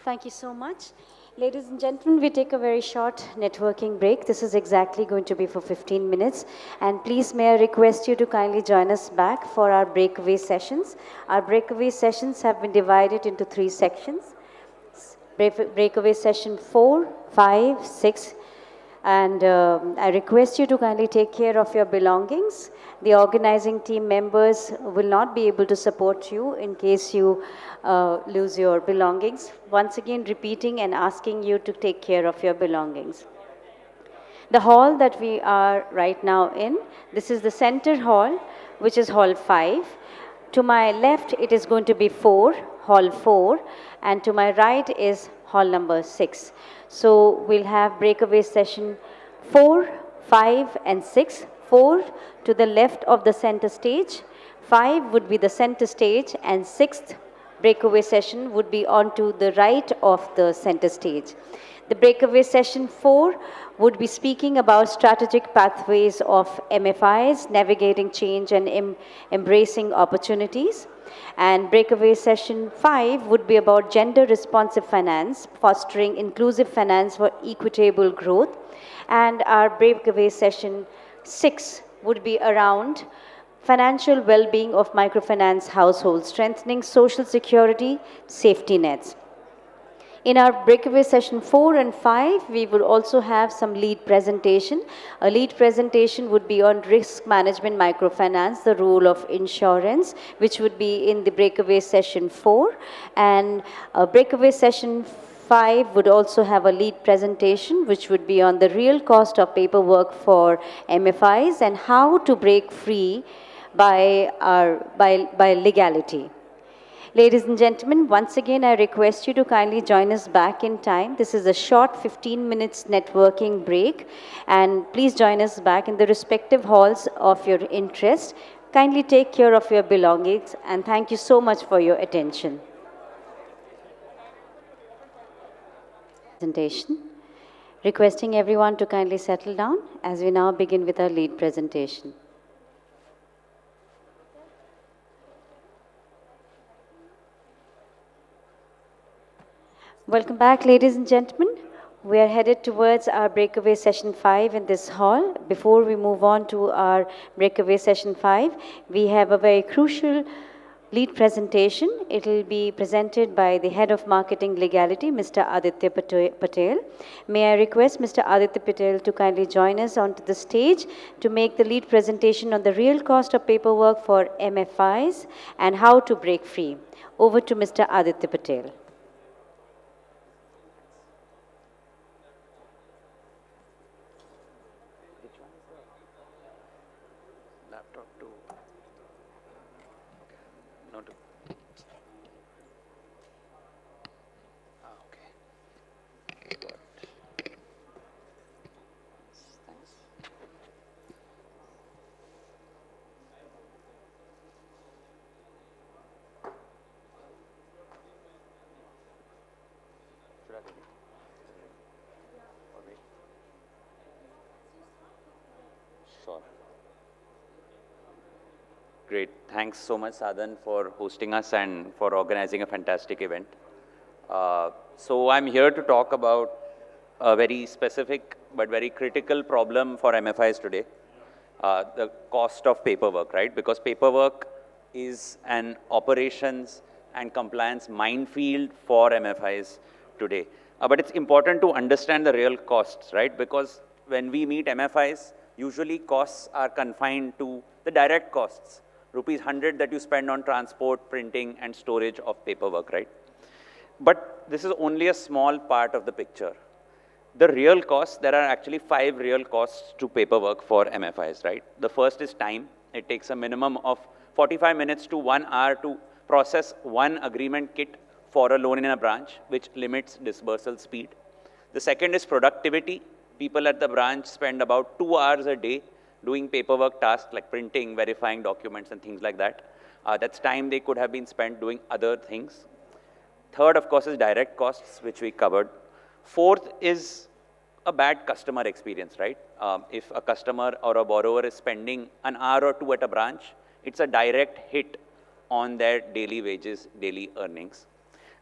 Thank you so much. Ladies and gentlemen, we take a very short networking break. This is exactly going to be for 15 minutes. And please, may I request you to kindly join us back for our breakaway sessions. Our breakaway sessions have been divided into 3 sections. Breakaway session 4, 5, 6. And I request you to kindly take care of your belongings. The organizing team members will not be able to support you in case you lose your belongings. Once again, repeating and asking you to take care of your belongings. The hall that we are right now in, this is the center hall, which is hall 5. To my left, it is going to be 4, hall 4, and to my right is hall number 6. So we'll have breakaway session 4, 5, and 6. 4 to the left of the center stage, 5 would be the center stage, and 6th breakaway session would be on to the right of the center stage. The breakaway session 4 would be speaking about strategic pathways of MFIs, navigating change and embracing opportunities. And breakaway session 5 would be about gender responsive finance, fostering inclusive finance for equitable growth. And our breakaway session 6 would be around financial well-being of microfinance households, strengthening social security safety nets. In our breakaway session 4 and 5, we will also have some lead presentation. A lead presentation would be on risk management microfinance, the role of insurance, which would be in the breakaway session 4. And breakaway session 5 would also have a lead presentation, which would be on the real cost of paperwork for MFIs and how to break free by legality. Ladies and gentlemen, once again, I request you to kindly join us back in time. This is a short 15 minutes networking break, and please join us back in the respective halls of your interest. Kindly take care of your belongings, and thank you so much for your attention. Presentation. Requesting everyone to kindly settle down as we now begin with our lead presentation. Welcome back, ladies and gentlemen. We are headed towards our breakaway session 5 in this hall. Before we move on to our breakaway session 5, we have a very crucial lead presentation. It will be presented by the Head of Marketing Legality, Mr. Aditya Patel. May I request Mr. Aditya Patel to kindly join us onto the stage to make the lead presentation on the real cost of paperwork for MFIs and how to break free. Over to Mr. Aditya Patel. Great. Thanks so much, Sa-Dhan, for hosting us and for organizing a fantastic event. So I'm here to talk about a very specific but very critical problem for MFIs today, the cost of paperwork, right? Because paperwork is an operations and compliance minefield for MFIs today. But it's important to understand the real costs, right? Because when we meet MFIs, usually costs are confined to the direct costs. Rupees 100 that you spend on transport, printing, and storage of paperwork, right? But this is only a small part of the picture. The real costs, there are actually 5 real costs to paperwork for MFIs, right? The first is time. It takes a minimum of 45 minutes to 1 hour to process one agreement kit for a loan in a branch, which limits disbursal speed. The second is productivity. People at the branch spend about 2 hours a day doing paperwork tasks like printing, verifying documents, and things like that. That's time they could have been spent doing other things. Third, of course, is direct costs, which we covered. Fourth is a bad customer experience, right? If a customer or a borrower is spending an hour or 2 at a branch, it's a direct hit on their daily wages, daily earnings.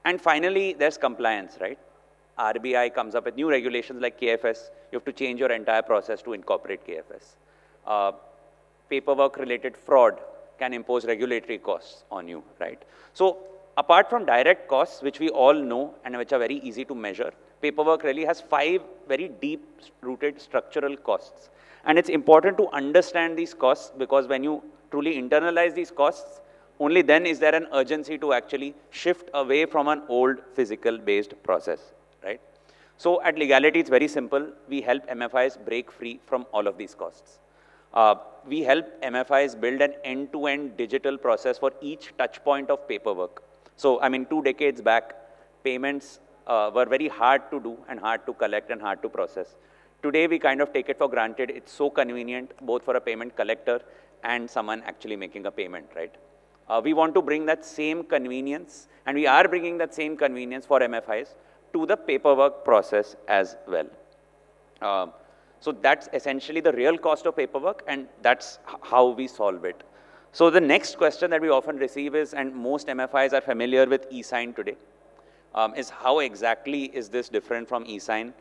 And finally, there's compliance, right? RBI comes up with new regulations like KFS. You have to change your entire process to incorporate KFS. Paperwork-related fraud can impose regulatory costs on you, right? So apart from direct costs, which we all know and which are very easy to measure, paperwork really has 5 very deep-rooted structural costs. And it's important to understand these costs because when you truly internalize these costs, only then is there an urgency to actually shift away from an old physical-based process, right? So at Leegality, it's very simple. We help MFIs break free from all of these costs. We help MFIs build an end-to-end digital process for each touch point of paperwork. So, I mean, 2 decades back, payments were very hard to do and hard to collect and hard to process. Today, we kind of take it for granted. It's so convenient, both for a payment collector and someone actually making a payment, right? We want to bring that same convenience, and we are bringing that same convenience for MFIs to the paperwork process as well. So that's essentially the real cost of paperwork, and that's how we solve it. So the next question that we often receive is, and most MFIs are familiar with e-sign today, is how exactly is this different from e-sign?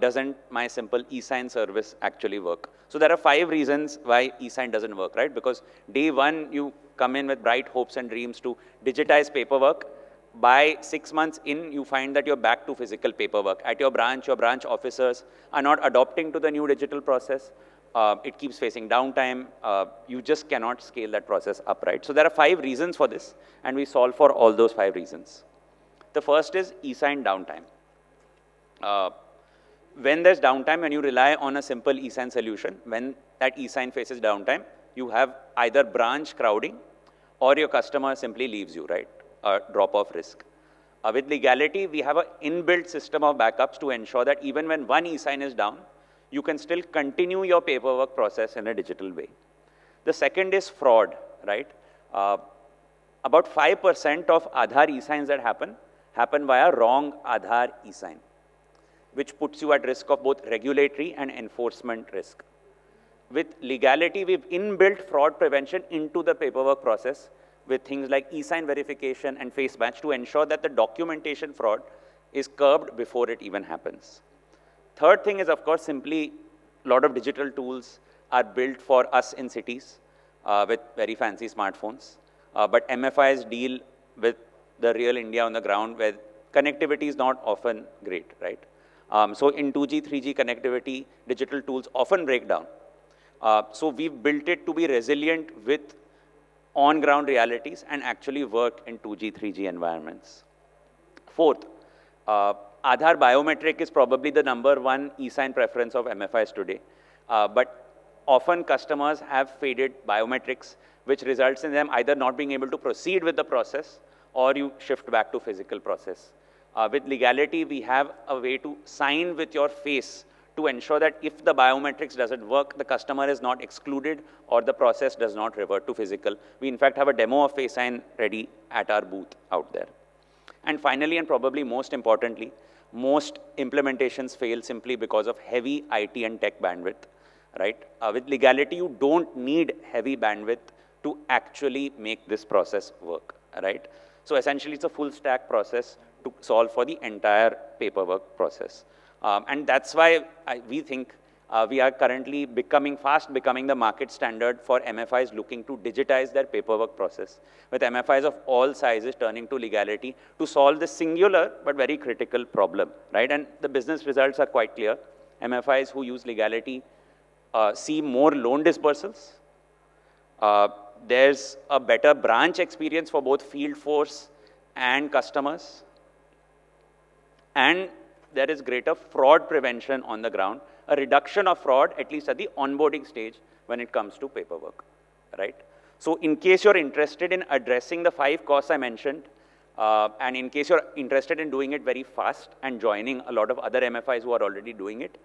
Doesn't my simple e-sign service actually work? So there are 5 reasons why e-sign doesn't work, right? Because day 1, you come in with bright hopes and dreams to digitize paperwork. By 6 months in, you find that you're back to physical paperwork. At your branch officers are not adopting to the new digital process. It keeps facing downtime. You just cannot scale that process up, right? So there are 5 reasons for this, and we solve for all those 5 reasons. The first is e-sign downtime. When there's downtime, when you rely on a simple e-sign solution, when that e-sign faces downtime, you have either branch crowding or your customer simply leaves you, right? Drop-off risk. With Leegality, we have an inbuilt system of backups to ensure that even when one e-sign is down, you can still continue your paperwork process in a digital way. The second is fraud, right? About 5% of Aadhaar e-signs that happen via wrong Aadhaar e-sign, which puts you at risk of both regulatory and enforcement risk. With Leegality, we've inbuilt fraud prevention into the paperwork process with things like e-sign verification and face match to ensure that the documentation fraud is curbed before it even happens. Third thing is, of course, simply a lot of digital tools are built for us in cities with very fancy smartphones. But MFIs deal with the real India on the ground where connectivity is not often great, right? So in 2G, 3G connectivity, digital tools often break down. So we've built it to be resilient with on-ground realities and actually work in 2G, 3G environments. Fourth, Aadhaar biometric is probably the #1 e-sign preference of MFIs today. But often customers have faded biometrics, which results in them either not being able to proceed with the process or you shift back to physical process. With Leegality, we have a way to sign with your face to ensure that if the biometrics doesn't work, the customer is not excluded or the process does not revert to physical. We in fact have a demo of face sign ready at our booth out there. And finally, and probably most importantly, most implementations fail simply because of heavy IT and tech bandwidth, right? With Leegality, you don't need heavy bandwidth to actually make this process work, right? So essentially, it's a full stack process to solve for the entire paperwork process. And that's why we think we are currently fast becoming the market standard for MFIs looking to digitize their paperwork process, with MFIs of all sizes turning to Leegality to solve this singular but very critical problem, right? And the business results are quite clear. MFIs who use Leegality see more loan dispersals. There's a better branch experience for both field force and customers. And there is greater fraud prevention on the ground, a reduction of fraud, at least at the onboarding stage when it comes to paperwork, right? So in case you're interested in addressing the 5 costs I mentioned, and in case you're interested in doing it very fast and joining a lot of other MFIs who are already doing it,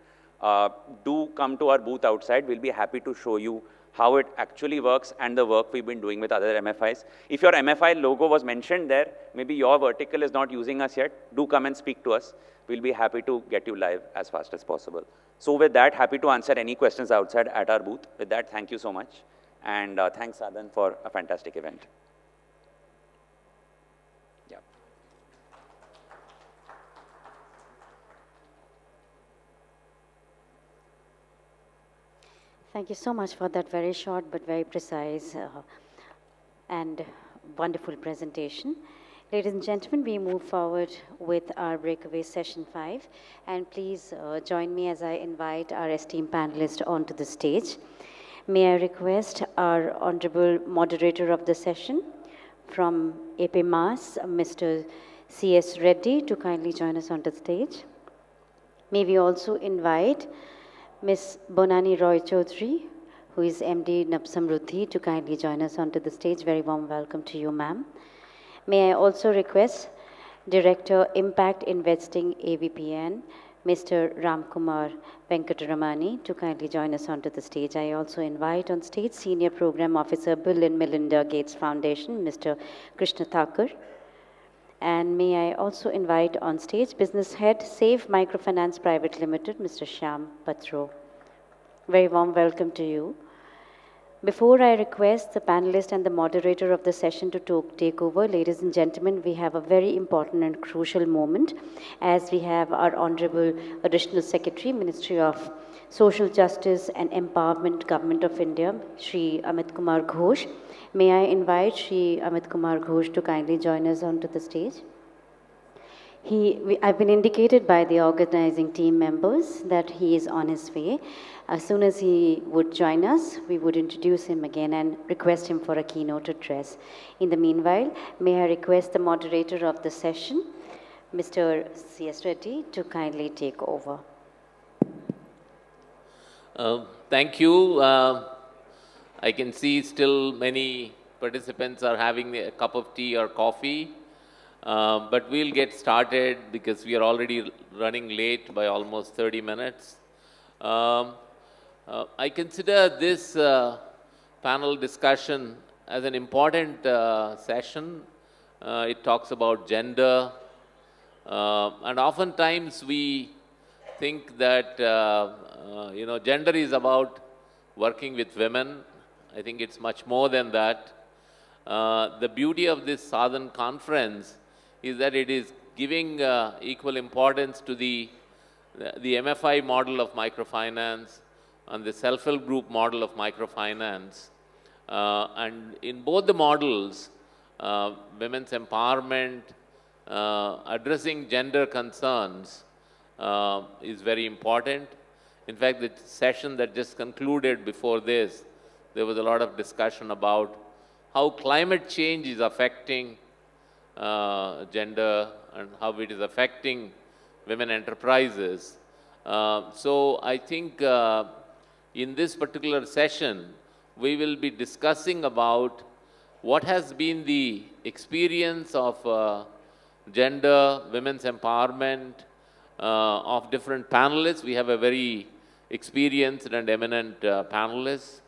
do come to our booth outside. We'll be happy to show you how it actually works and the work we've been doing with other MFIs. If your MFI logo was mentioned there, maybe your vertical is not using us yet, do come and speak to us. We'll be happy to get you live as fast as possible. So with that, happy to answer any questions outside at our booth. With that, thank you so much. And thanks, Sa-Dhan, for a fantastic event. Yeah. Thank you so much for that very short but very precise and wonderful presentation. Ladies and gentlemen, we move forward with our Breakaway Session 5. And please join me as I invite our esteemed panelists onto the stage. May I request our Honorable Moderator of the session from APMAS, Mr. C.S. Reddy, to kindly join us onto the stage. May we also invite Ms. Bonani Roychoudhury, who is MD Nabsamruddhi, to kindly join us onto the stage. Very warm welcome to you, ma'am. May I also request Director Impact Investing AVPN, Mr. Ramkumar Venkatramani, to kindly join us onto the stage. I also invite on stage Senior Program Officer Bill and Melinda Gates Foundation, Mr. Krishna Thacker. And may I also invite on stage Business Head, Save Microfinance Private Limited, Mr. Shyam Patro. Very warm welcome to you. Before I request the panelist and the moderator of the session to take over, ladies and gentlemen, we have a very important and crucial moment as we have our Honorable Additional Secretary, Ministry of Social Justice and Empowerment, Government of India, Shri Amit Kumar Ghosh. May I invite Shri Amit Kumar Ghosh to kindly join us onto the stage. I've been indicated by the organizing team members that he is on his way. As soon as he would join us, we would introduce him again and request him for a keynote address. In the meanwhile, may I request the moderator of the session, Mr. C.S. Reddy, to kindly take over. Thank you. I can see still many participants are having a cup of tea or coffee. But we'll get started because we are already running late by almost 30 minutes. I consider this panel discussion as an important session. It talks about gender. And oftentimes we think that, gender is about working with women. I think it's much more than that. The beauty of this Sa-Dhan conference is that it is giving equal importance to the MFI model of microfinance and the self-help group model of microfinance. And in both the models, women's empowerment, addressing gender concerns is very important. In fact, the session that just concluded before this, there was a lot of discussion about how climate change is affecting gender and how it is affecting women enterprises. So I think in this particular session, we will be discussing about what has been the experience of gender, women's empowerment of different panelists. We have a very experienced and eminent panelists.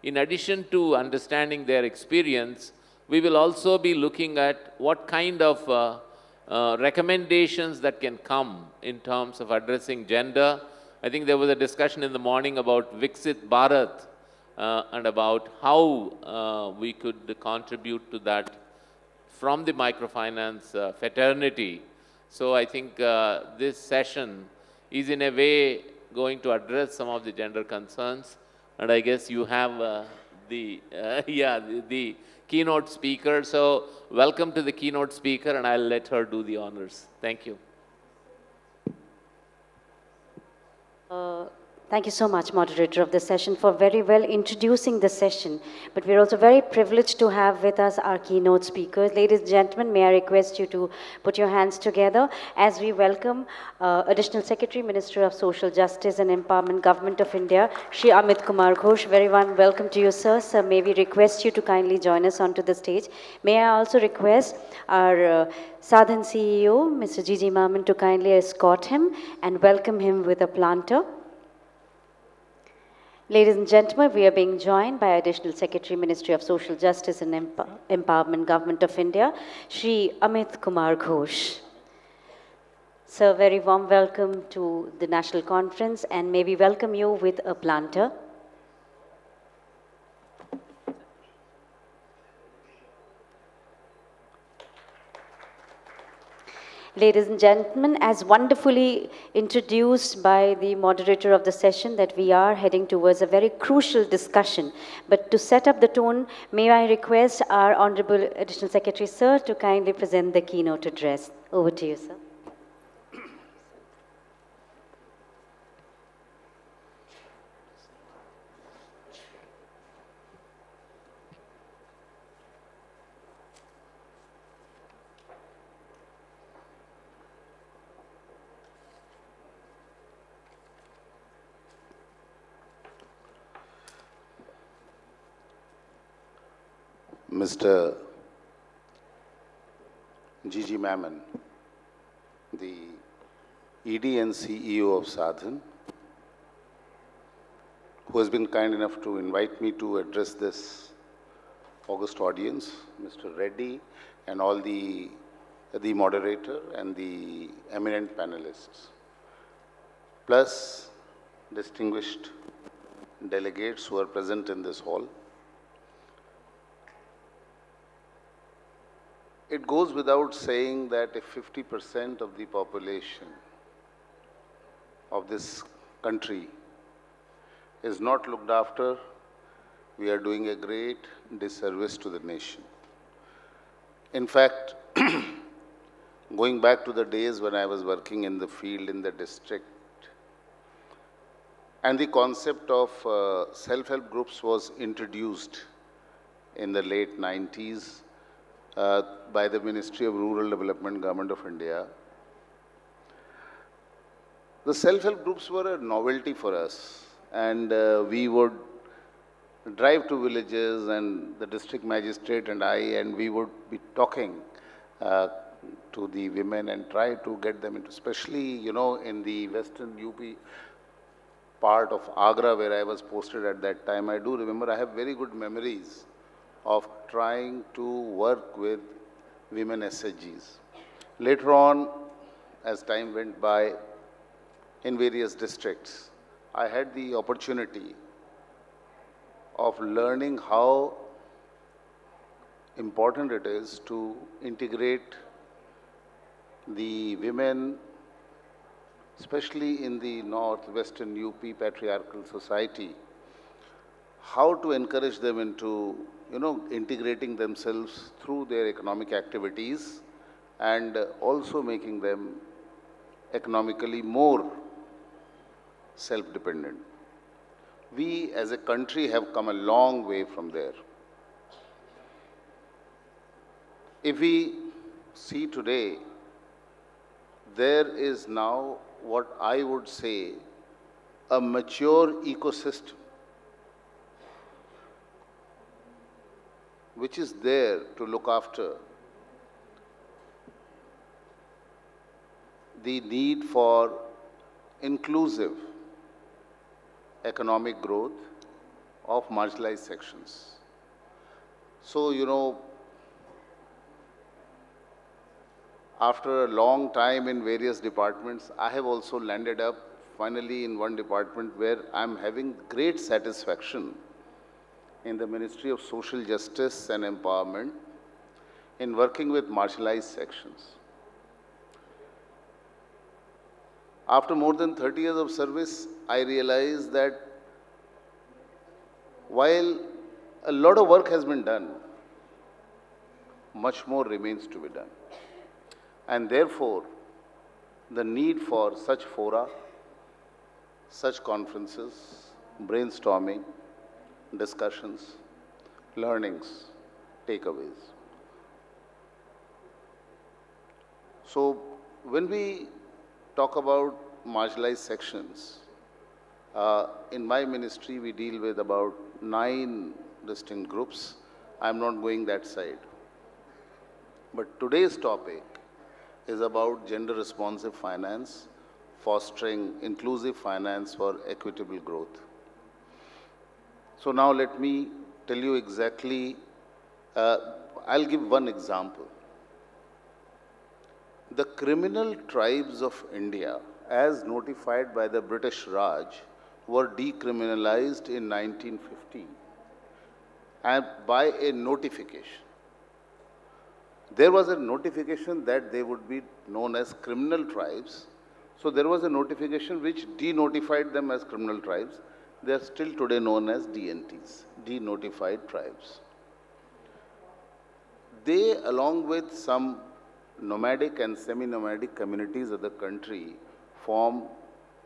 In addition to understanding their experience, we will also be looking at what kind of recommendations that can come in terms of addressing gender. I think there was a discussion in the morning about Viksit Bharat and about how we could contribute to that from the microfinance fraternity. So I think this session is in a way going to address some of the gender concerns. And I guess you have the keynote speaker. So welcome to the keynote speaker, and I'll let her do the honors. Thank you. Thank you so much, moderator of the session, for very well introducing the session. But we're also very privileged to have with us our keynote speakers. Ladies and gentlemen, may I request you to put your hands together as we welcome Additional Secretary, Minister of Social Justice and Empowerment, Government of India, Shri Amit Kumar Ghosh. Very warm welcome to you, sir. Sir, may we request you to kindly join us onto the stage. May I also request our Sa-Dhan CEO, Mr. Gigi Maman, to kindly escort him and welcome him with a planter. Ladies and gentlemen, we are being joined by Additional Secretary, Ministry of Social Justice and Empowerment, Government of India, Shri Amit Kumar Ghosh. Sir, very warm welcome to the National Conference, and may we welcome you with a planter. Ladies and gentlemen, as wonderfully introduced by the moderator of the session, that we are heading towards a very crucial discussion. But to set up the tone, may I request our Honorable Additional Secretary, Sir, to kindly present the keynote address. Over to you, sir. Mr. G.G. Mammon, the ED and CEO of Sa-Dhan, who has been kind enough to invite me to address this august audience, Mr. Reddy, and all the moderator and the eminent panelists, plus distinguished delegates who are present in this hall. It goes without saying that if 50% of the population of this country is not looked after, we are doing a great disservice to the nation. In fact, going back to the days when I was working in the field, in the district, and the concept of self-help groups was introduced in the late 90s by the Ministry of Rural Development, Government of India. The self-help groups were a novelty for us, and we would drive to villages, and the district magistrate and we would be talking to the women and try to get them into, especially, in the western UP part of Agra, where I was posted at that time. I do remember, I have very good memories of trying to work with women SHGs. Later on, as time went by, in various districts, I had the opportunity of learning how important it is to integrate the women, especially in the northwestern UP patriarchal society, how to encourage them into integrating themselves through their economic activities and also making them economically more self-dependent. We as a country have come a long way from there. If we see today, there is now what I would say a mature ecosystem which is there to look after the need for inclusive economic growth of marginalized sections. So, after a long time in various departments, I have also landed up finally in one department where I'm having great satisfaction in the Ministry of Social Justice and Empowerment in working with marginalized sections. After more than 30 years of service, I realized that while a lot of work has been done, much more remains to be done. And therefore, the need for such fora, such conferences, brainstorming, discussions, learnings, takeaways. So, when we talk about marginalized sections, in my ministry we deal with about 9 distinct groups. I'm not going that side. But today's topic is about gender responsive finance, fostering inclusive finance for equitable growth. So now let me tell you exactly, I'll give one example. The criminal tribes of India, as notified by the British Raj, were decriminalized in 1950 and by a notification. there was a notification that they would be known as criminal tribes. So there was a notification which denotified them as criminal tribes. They are still today known as DNTs, denotified tribes. They, along with some nomadic and semi-nomadic communities of the country, form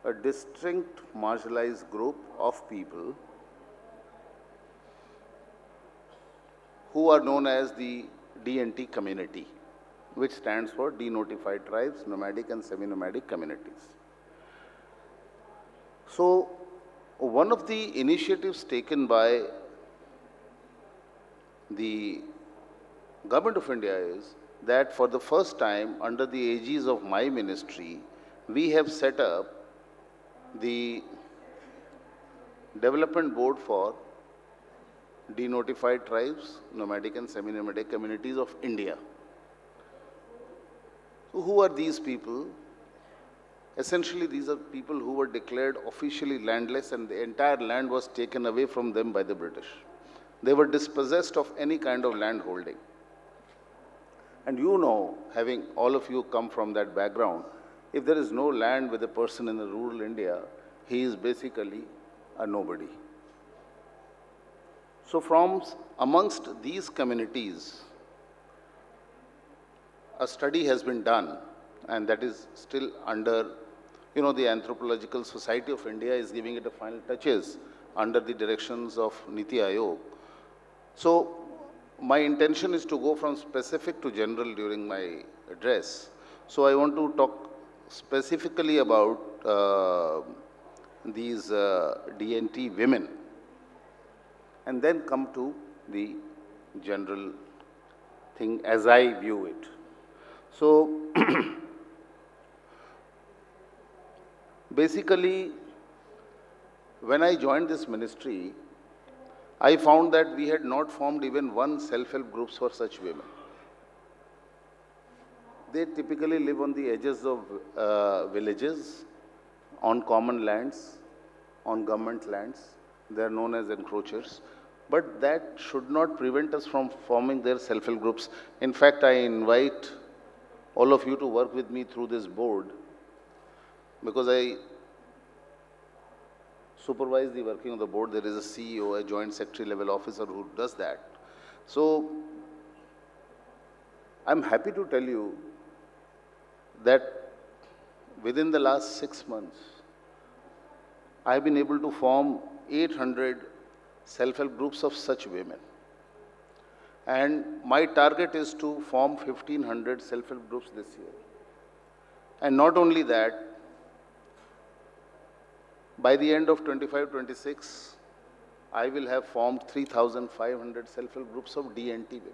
a distinct marginalized group of people who are known as the DNT community, which stands for Denotified Tribes, Nomadic and Semi-Nomadic Communities. So, one of the initiatives taken by the Government of India is that for the first time, under the aegis of my ministry, we have set up the Development Board for Denotified Tribes, Nomadic and Semi-Nomadic Communities of India. So who are these people? Essentially, these are people who were declared officially landless and the entire land was taken away from them by the British. They were dispossessed of any kind of land holding. And you know, having all of you come from that background, if there is no land with a person in the rural India, he is basically a nobody. So from amongst these communities, a study has been done, and that is still under, the Anthropological Society of India is giving it the final touches under the directions of Niti Aayog. So my intention is to go from specific to general during my address. So I want to talk specifically about these DNT women, and then come to the general thing as I view it. So, basically, when I joined this ministry, I found that we had not formed even one self-help group for such women. They typically live on the edges of villages, on common lands, on government lands. They are known as encroachers. But that should not prevent us from forming their self-help groups. In fact, I invite all of you to work with me through this board, because I supervise the working of the board. There is a CEO, a joint secretary level officer who does that. So I'm happy to tell you that within the last 6 months, I have been able to form 800 self-help groups of such women. And my target is to form 1,500 self-help groups this year. And not only that, by the end of 25-26, I will have formed 3,500 self-help groups of DNT women.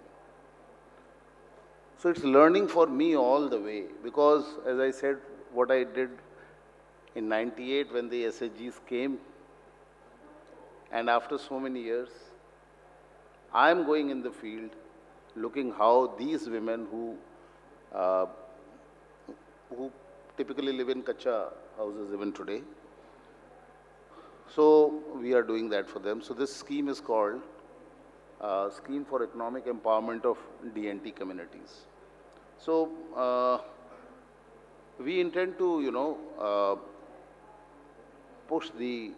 So it's learning for me all the way, because as I said, what I did in 98 when the SHGs came, and after so many years, I am going in the field looking how these women who typically live in kacha houses even today. So we are doing that for them. So this scheme is called Scheme for Economic Empowerment of DNT Communities. So we intend to, push the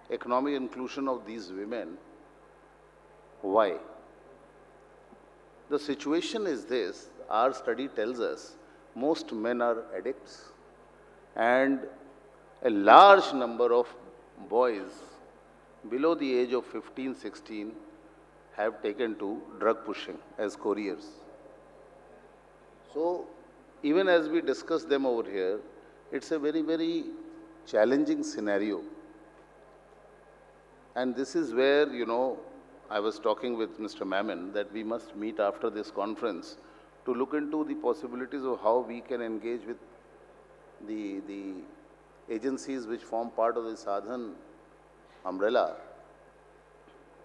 economic inclusion of these women. Why? The situation is this: our study tells us most men are addicts, and a large number of boys below the age of 15, 16 have taken to drug pushing as couriers. So even as we discuss them over here, it's a very, very challenging scenario. And this is where, I was talking with Mr. Mammon that we must meet after this conference to look into the possibilities of how we can engage with the agencies which form part of the Sa-Dhan umbrella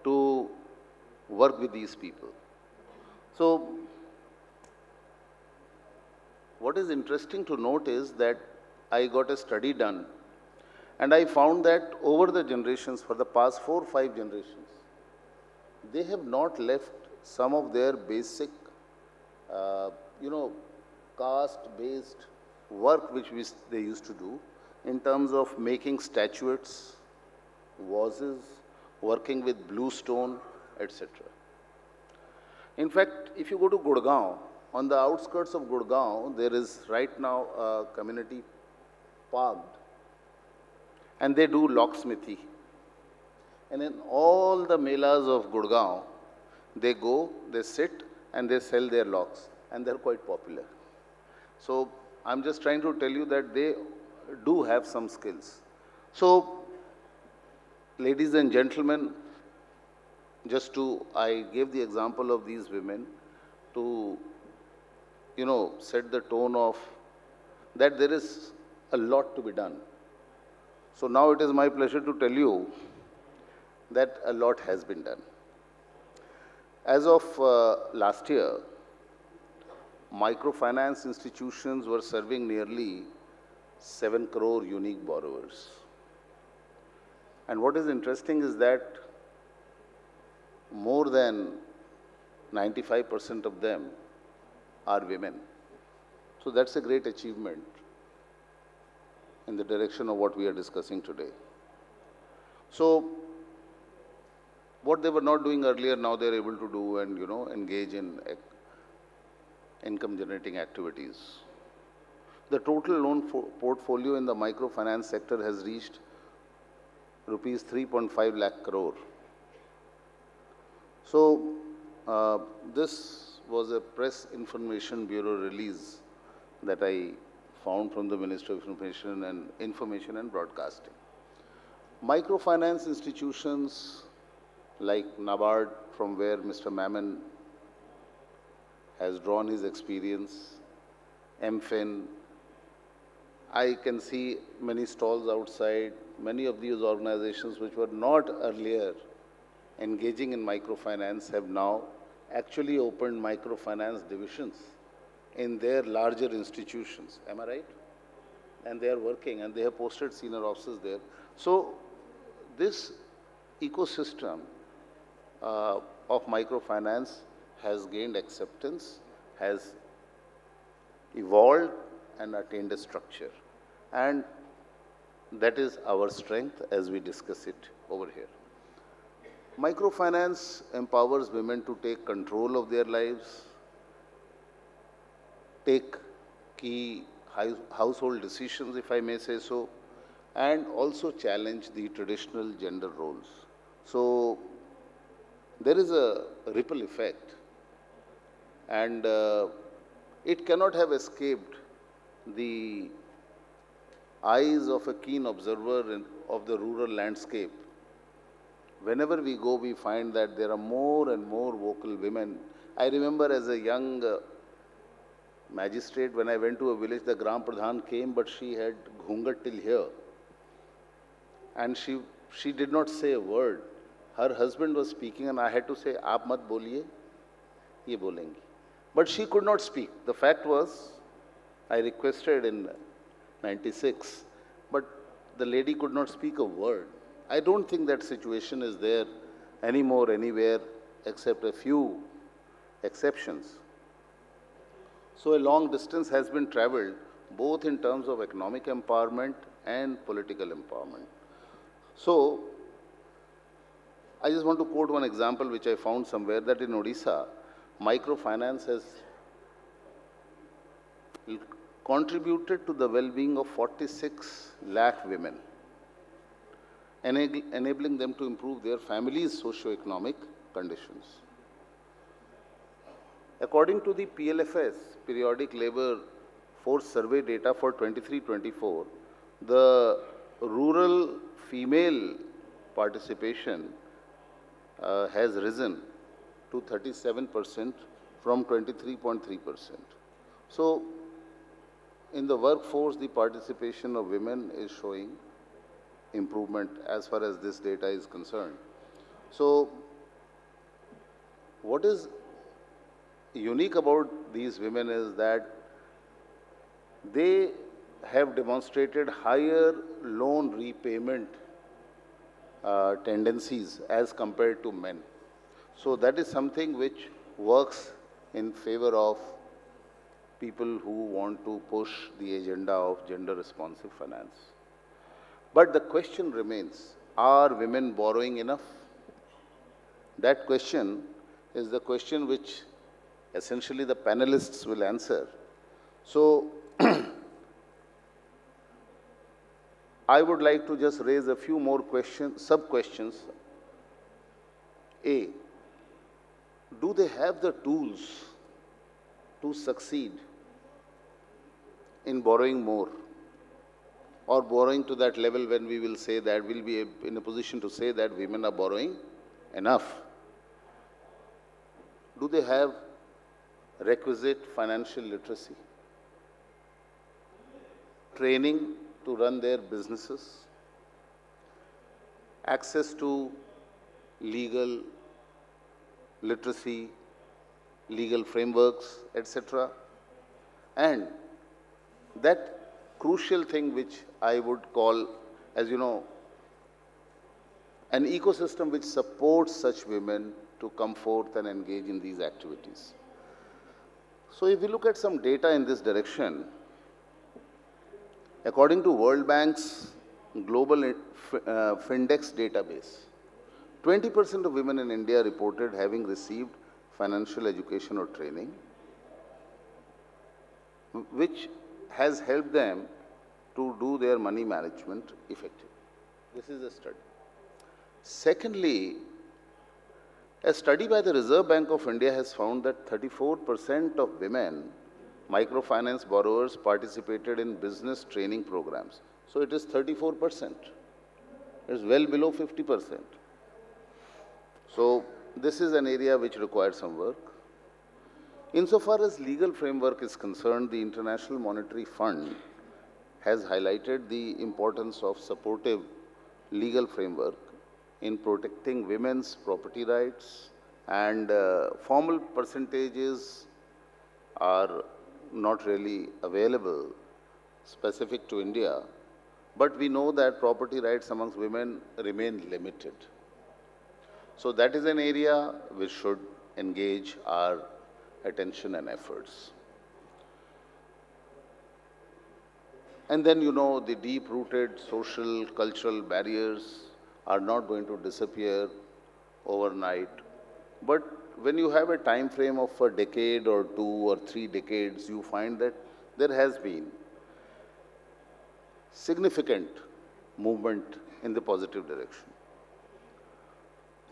to work with these people. So what is interesting to note is that I got a study done, and I found that over the generations, for the past 4 or 5 generations, they have not left some of their basic uh, you know, caste-based work they used to do in terms of making statuettes, vases, working with blue stone, etc. In fact, if you go to Gurgaon, on the outskirts of Gurgaon, there is right now a community parked, and they do locksmithy. And in all the melas of Gurgaon, they go, they sit, and they sell their locks, and they're quite popular. So I'm just trying to tell you that they do have some skills. So, ladies and gentlemen, I gave the example of these women to, set the tone of that there is a lot to be done. So now it is my pleasure to tell you that a lot has been done. As of last year, microfinance institutions were serving nearly 7 crore unique borrowers. And what is interesting is that more than 95% of them are women. So that's a great achievement in the direction of what we are discussing today. So what they were not doing earlier, now they're able to do and, engage in income generating activities. The total loan portfolio in the microfinance sector has reached rupees 3.5 lakh crore. So this was a Press Information Bureau release that I found from the Ministry of Information and Broadcasting. Microfinance institutions like NABARD, from where Mr. Mammon has drawn his experience, MFIN, I can see many stalls outside. Many of these organizations which were not earlier engaging in microfinance have now actually opened microfinance divisions in their larger institutions. Am I right? And they are working, and they have posted senior officers there. So this ecosystem of microfinance has gained acceptance, has evolved and attained a structure. And that is our strength as we discuss it over here. Microfinance empowers women to take control of their lives, take key household decisions, if I may say so, and also challenge the traditional gender roles. So there is a ripple effect, and it cannot have escaped the eyes of a keen observer of the rural landscape. Whenever we go, we find that there are more and more vocal women. I remember as a young magistrate, when I went to a village, the Gram Pradhan came, but she had ghungat till here. And she did not say a word. Her husband was speaking, and I had to say, "Aap mat boliye, ye bolengi." But she could not speak. The fact was, I requested in 96, but the lady could not speak a word. I don't think that situation is there anymore anywhere except a few exceptions. So a long distance has been traveled both in terms of economic empowerment and political empowerment. So I just want to quote one example which I found somewhere, that in Odisha, microfinance has contributed to the well-being of 46 lakh women, enabling them to improve their families' socio-economic conditions. According to the PLFS, Periodic Labour Force Survey data for 23-24, the rural female participation has risen to 37% from 23.3%. So, in the workforce, the participation of women is showing improvement as far as this data is concerned. So, what is unique about these women is that they have demonstrated higher loan repayment tendencies as compared to men. So that is something which works in favor of people who want to push the agenda of gender responsive finance. But the question remains, are women borrowing enough? That question is the question which essentially the panelists will answer. So, I would like to just raise a few more questions, sub-questions. A, do they have the tools to succeed in borrowing more, or borrowing to that level when we will say that we'll be in a position to say that women are borrowing enough? Do they have requisite financial literacy, training to run their businesses, access to legal literacy, legal frameworks, etc.? And that crucial thing which I would call, as you know, an ecosystem which supports such women to come forth and engage in these activities. So if we look at some data in this direction, according to World Bank's global Findex database, 20% of women in India reported having received financial education or training, which has helped them to do their money management effectively. This is a study. Secondly, a study by the Reserve Bank of India has found that 34% of women microfinance borrowers participated in business training programs. So it is 34%. It's well below 50%. So this is an area which requires some work. Insofar as legal framework is concerned, the International Monetary Fund has highlighted the importance of supportive legal framework in protecting women's property rights, and formal percentages are not really available specific to India, but we know that property rights amongst women remain limited. So that is an area which should engage our attention and efforts. And then, you know, the deep-rooted social, cultural barriers are not going to disappear overnight. But when you have a time frame of a decade or 2 or 3 decades, you find that there has been significant movement in the positive direction.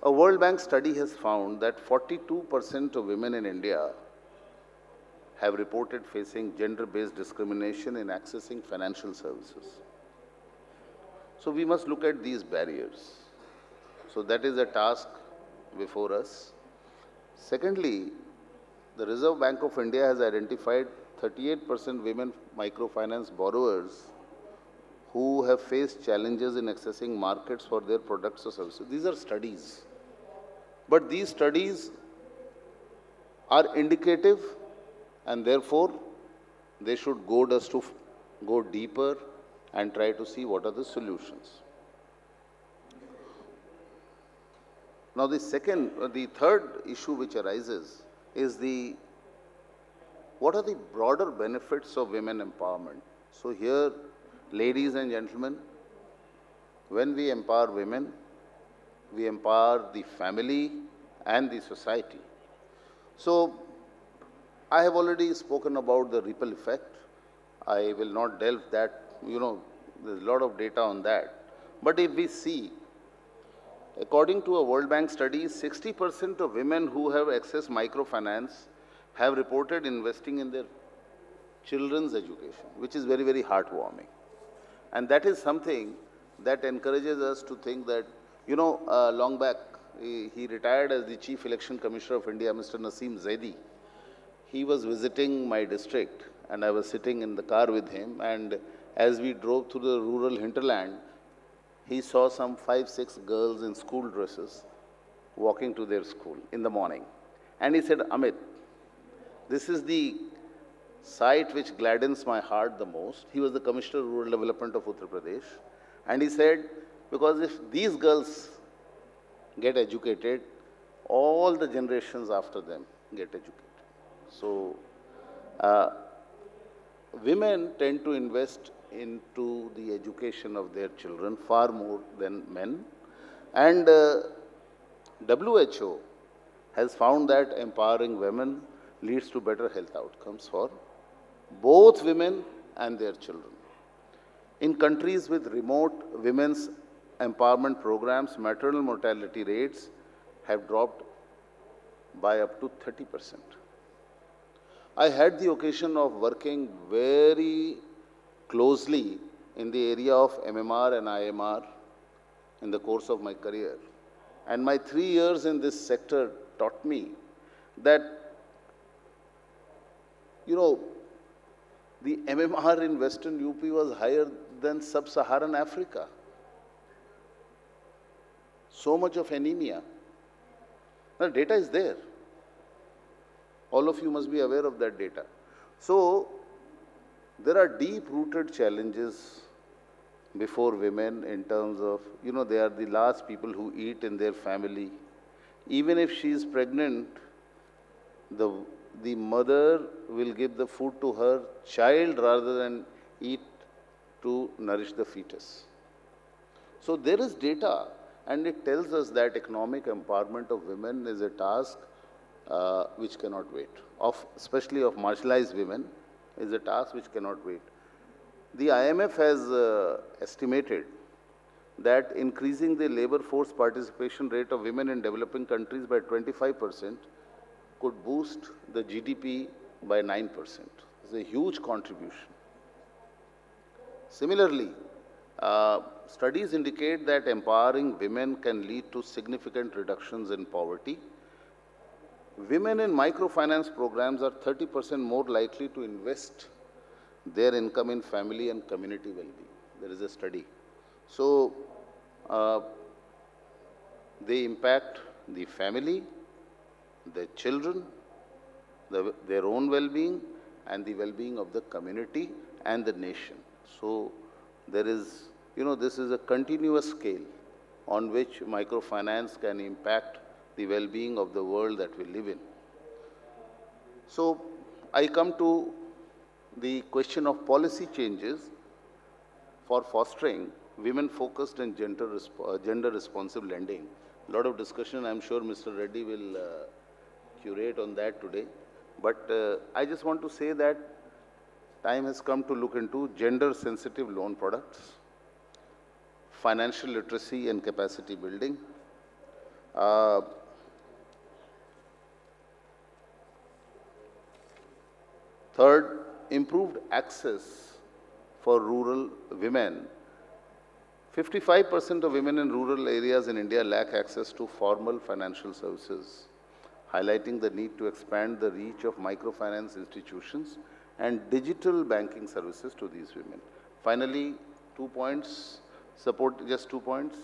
A World Bank study has found that 42% of women in India have reported facing gender-based discrimination in accessing financial services. So we must look at these barriers. So that is a task before us. Secondly, the Reserve Bank of India has identified 38% women microfinance borrowers who have faced challenges in accessing markets for their products or services. These are studies. But these studies are indicative, and therefore they should goad us to go deeper and try to see what are the solutions. Now the third issue which arises is what are the broader benefits of women empowerment? So here, ladies and gentlemen, when we empower women, we empower the family and the society. So I have already spoken about the ripple effect. I will not delve that, there's a lot of data on that. But if we see, according to a World Bank study, 60% of women who have accessed microfinance have reported investing in their children's education, which is very, very heartwarming. And that is something that encourages us to think that, long back, he retired as the Chief Election Commissioner of India, Mr. Naseem Zaidi. He was visiting my district, and I was sitting in the car with him, and as we drove through the rural hinterland, he saw some 5-6 girls in school dresses walking to their school in the morning. And he said, Amit, this is the sight which gladdens my heart the most. He was the Commissioner of Rural Development of Uttar Pradesh. And he said, because if these girls get educated, all the generations after them get educated. So women tend to invest into the education of their children far more than men. And WHO has found that empowering women leads to better health outcomes for both women and their children. In countries with remote women's empowerment programs, maternal mortality rates have dropped by up to 30%. I had the occasion of working very closely in the area of MMR and IMR in the course of my career. And my 3 years in this sector taught me that, the MMR in Western UP was higher than Sub-Saharan Africa. So much of anemia. The data is there. All of you must be aware of that data. So, there are deep-rooted challenges before women in terms of, they are the last people who eat in their family. Even if she is pregnant, the mother will give the food to her child rather than eat to nourish the fetus. So there is data, and it tells us that economic empowerment of women is a task which cannot wait, especially of marginalized women, is a task which cannot wait. The IMF has estimated that increasing the labor force participation rate of women in developing countries by 25% could boost the GDP by 9%. It's a huge contribution. Similarly, studies indicate that empowering women can lead to significant reductions in poverty. Women in microfinance programs are 30% more likely to invest their income in family and community well-being. There is a study. So, they impact the family, the children, their own well-being, and the well-being of the community and the nation. So, there is, this is a continuous scale on which microfinance can impact the well-being of the world that we live in. So, I come to the question of policy changes for fostering women-focused and gender-responsive lending. A lot of discussion, I'm sure Mr. Reddy will curate on that today. But I just want to say that time has come to look into gender-sensitive loan products, financial literacy and capacity building, third, improved access for rural women. 55% of women in rural areas in India lack access to formal financial services, highlighting the need to expand the reach of microfinance institutions and digital banking services to these women. Finally, 2 points, just 2 points,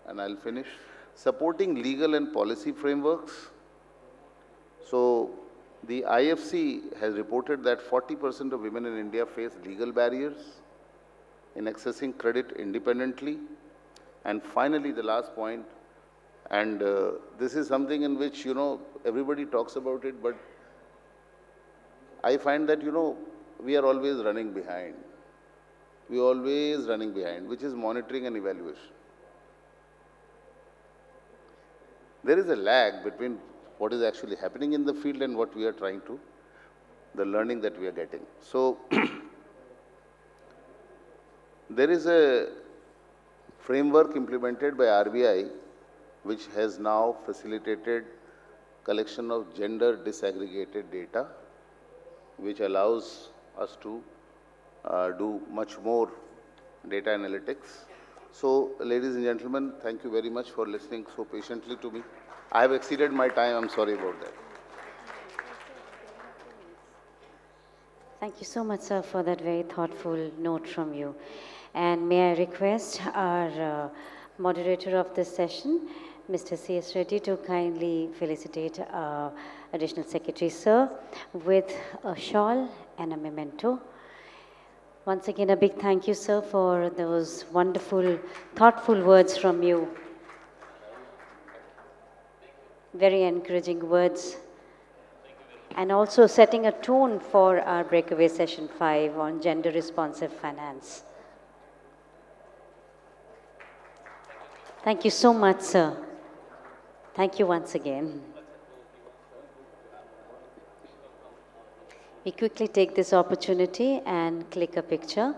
and I'll finish. Supporting legal and policy frameworks. So, the IFC has reported that 40% of women in India face legal barriers in accessing credit independently. And finally, the last point, and this is something in which, everybody talks about it, but I find that, we are always running behind. We are always running behind, which is monitoring and evaluation. There is a lag between what is actually happening in the field and what we are trying to, the learning that we are getting. So, there is a framework implemented by RBI which has now facilitated collection of gender disaggregated data, which allows us to do much more data analytics. So, ladies and gentlemen, thank you very much for listening so patiently to me. I have exceeded my time, I'm sorry about that. Thank you so much, sir, for that very thoughtful note from you. And may I request our moderator of this session, Mr. C.S. Reddy, to kindly felicitate our Additional Secretary, sir, with a shawl and a memento. Once again, a big thank you, sir, for those wonderful, thoughtful words from you. Very encouraging words. and also setting a tone for our Breakaway Session 5 on gender responsive finance. Thank you so much, sir. Thank you once again. We quickly take this opportunity and click a picture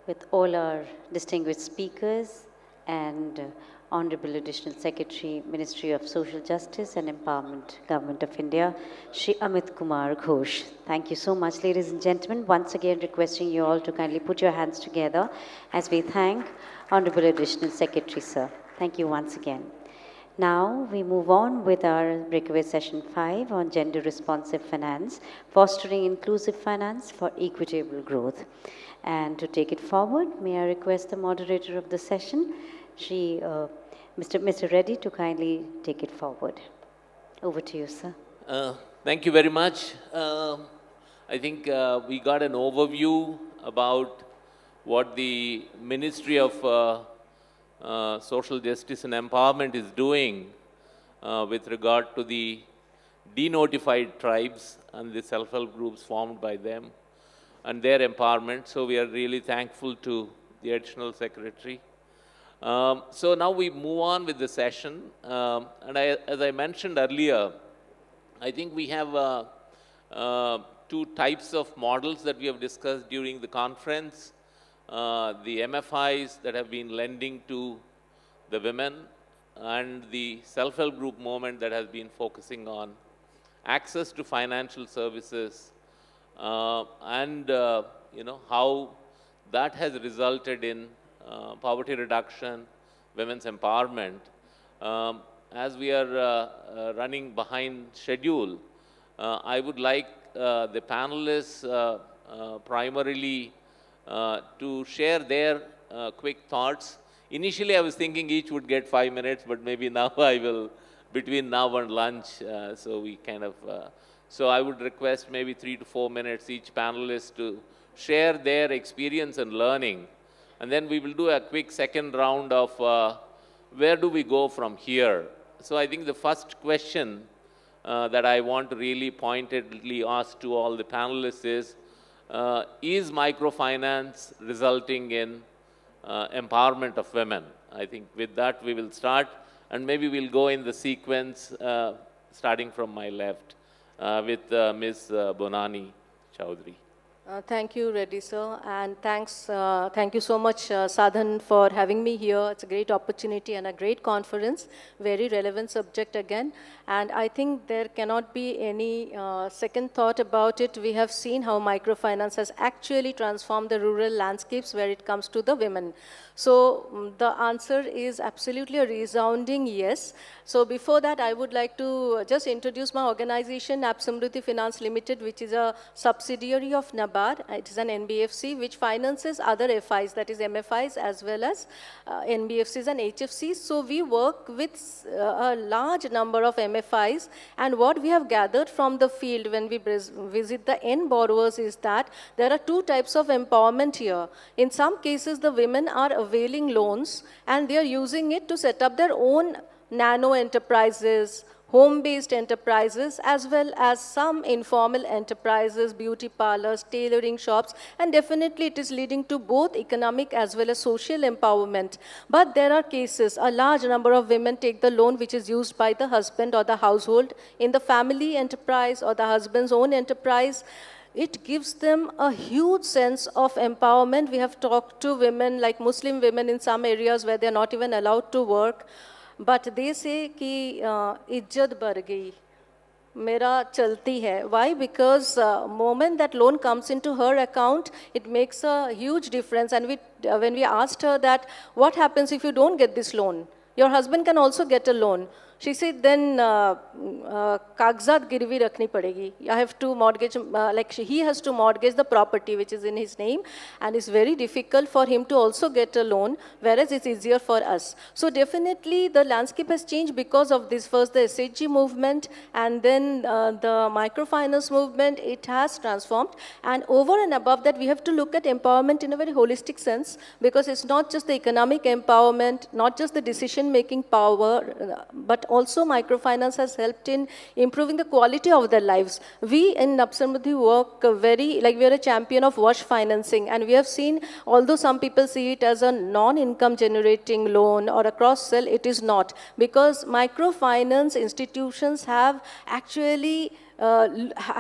with all our distinguished speakers and Honorable Additional Secretary, Ministry of Social Justice and Empowerment, Government of India, Shri Amit Kumar Ghosh. Thank you so much, ladies and gentlemen. Once again, requesting you all to kindly put your hands together as we thank Honorable Additional Secretary, sir. Thank you once again. Now we move on with our Breakaway Session 5 on gender responsive finance, fostering inclusive finance for equitable growth. And to take it forward, may I request the moderator of the session, Shri, Mr. Reddy, to kindly take it forward. Over to you, sir. Thank you very much. I think we got an overview about what the Ministry of Social Justice and Empowerment is doing with regard to the denotified tribes and the self-help groups formed by them and their empowerment. So we are really thankful to the Additional Secretary. So now we move on with the session. As I mentioned earlier, I think we have two types of models that we have discussed during the conference. The MFIs that have been lending to the women and the self-help group movement that has been focusing on access to financial services and how that has resulted in poverty reduction, women's empowerment. As we are running behind schedule, I would like the panelists primarily to share their quick thoughts. Initially, I was thinking each would get 5 minutes, but maybe now I will, between now and lunch, so we kind of, so I would request maybe 3 to 4 minutes each panelist to share their experience and learning. And then we will do a quick second round of where do we go from here. So I think the first question that I want to really pointedly ask to all the panelists is microfinance resulting in empowerment of women? I think with that we will start, and maybe we'll go in the sequence starting from my left with Ms. Bonani Choudhury. Thank you, Reddy sir, and thank you so much, Sa-Dhan, for having me here. It's a great opportunity and a great conference, very relevant subject again, and I think there cannot be any second thought about it. We have seen how microfinance has actually transformed the rural landscapes where it comes to the women. So the answer is absolutely a resounding yes. So before that, I would like to just introduce my organization, Nabsamruddhi Finance Limited, which is a subsidiary of NABARD. It is an NBFC which finances other FIs, that is MFIs, as well as NBFCs and HFCs. So we work with a large number of MFIs, and what we have gathered from the field when we visit the end borrowers is that there are two types of empowerment here. In some cases, the women are availing loans and they are using it to set up their own nano enterprises, home-based enterprises, as well as some informal enterprises, beauty parlors, tailoring shops, and definitely it is leading to both economic as well as social empowerment. But there are cases, a large number of women take the loan which is used by the husband or the household in the family enterprise or the husband's own enterprise. It gives them a huge sense of empowerment. We have talked to women, like Muslim women in some areas where they're not even allowed to work. But they say कि इज्जत बढ़ गई, मेरा चलती है. Why? Because moment that loan comes into her account, it makes a huge difference. And when we asked her that, what happens if you don't get this loan? Your husband can also get a loan. She said, then कागजात गिरवी रखनी पड़ेगी. I have to mortgage, he has to mortgage the property which is in his name, and it's very difficult for him to also get a loan, whereas it's easier for us. So definitely the landscape has changed because of this. First the SHG movement, and then the microfinance movement, it has transformed. And over and above that, we have to look at empowerment in a very holistic sense, because it's not just the economic empowerment, not just the decision-making power, but also microfinance has helped in improving the quality of their lives. We in Nabsamruddhi work we are a champion of wash financing, and we have seen, although some people see it as a non-income generating loan or a cross-sell, it is not, because microfinance institutions have actually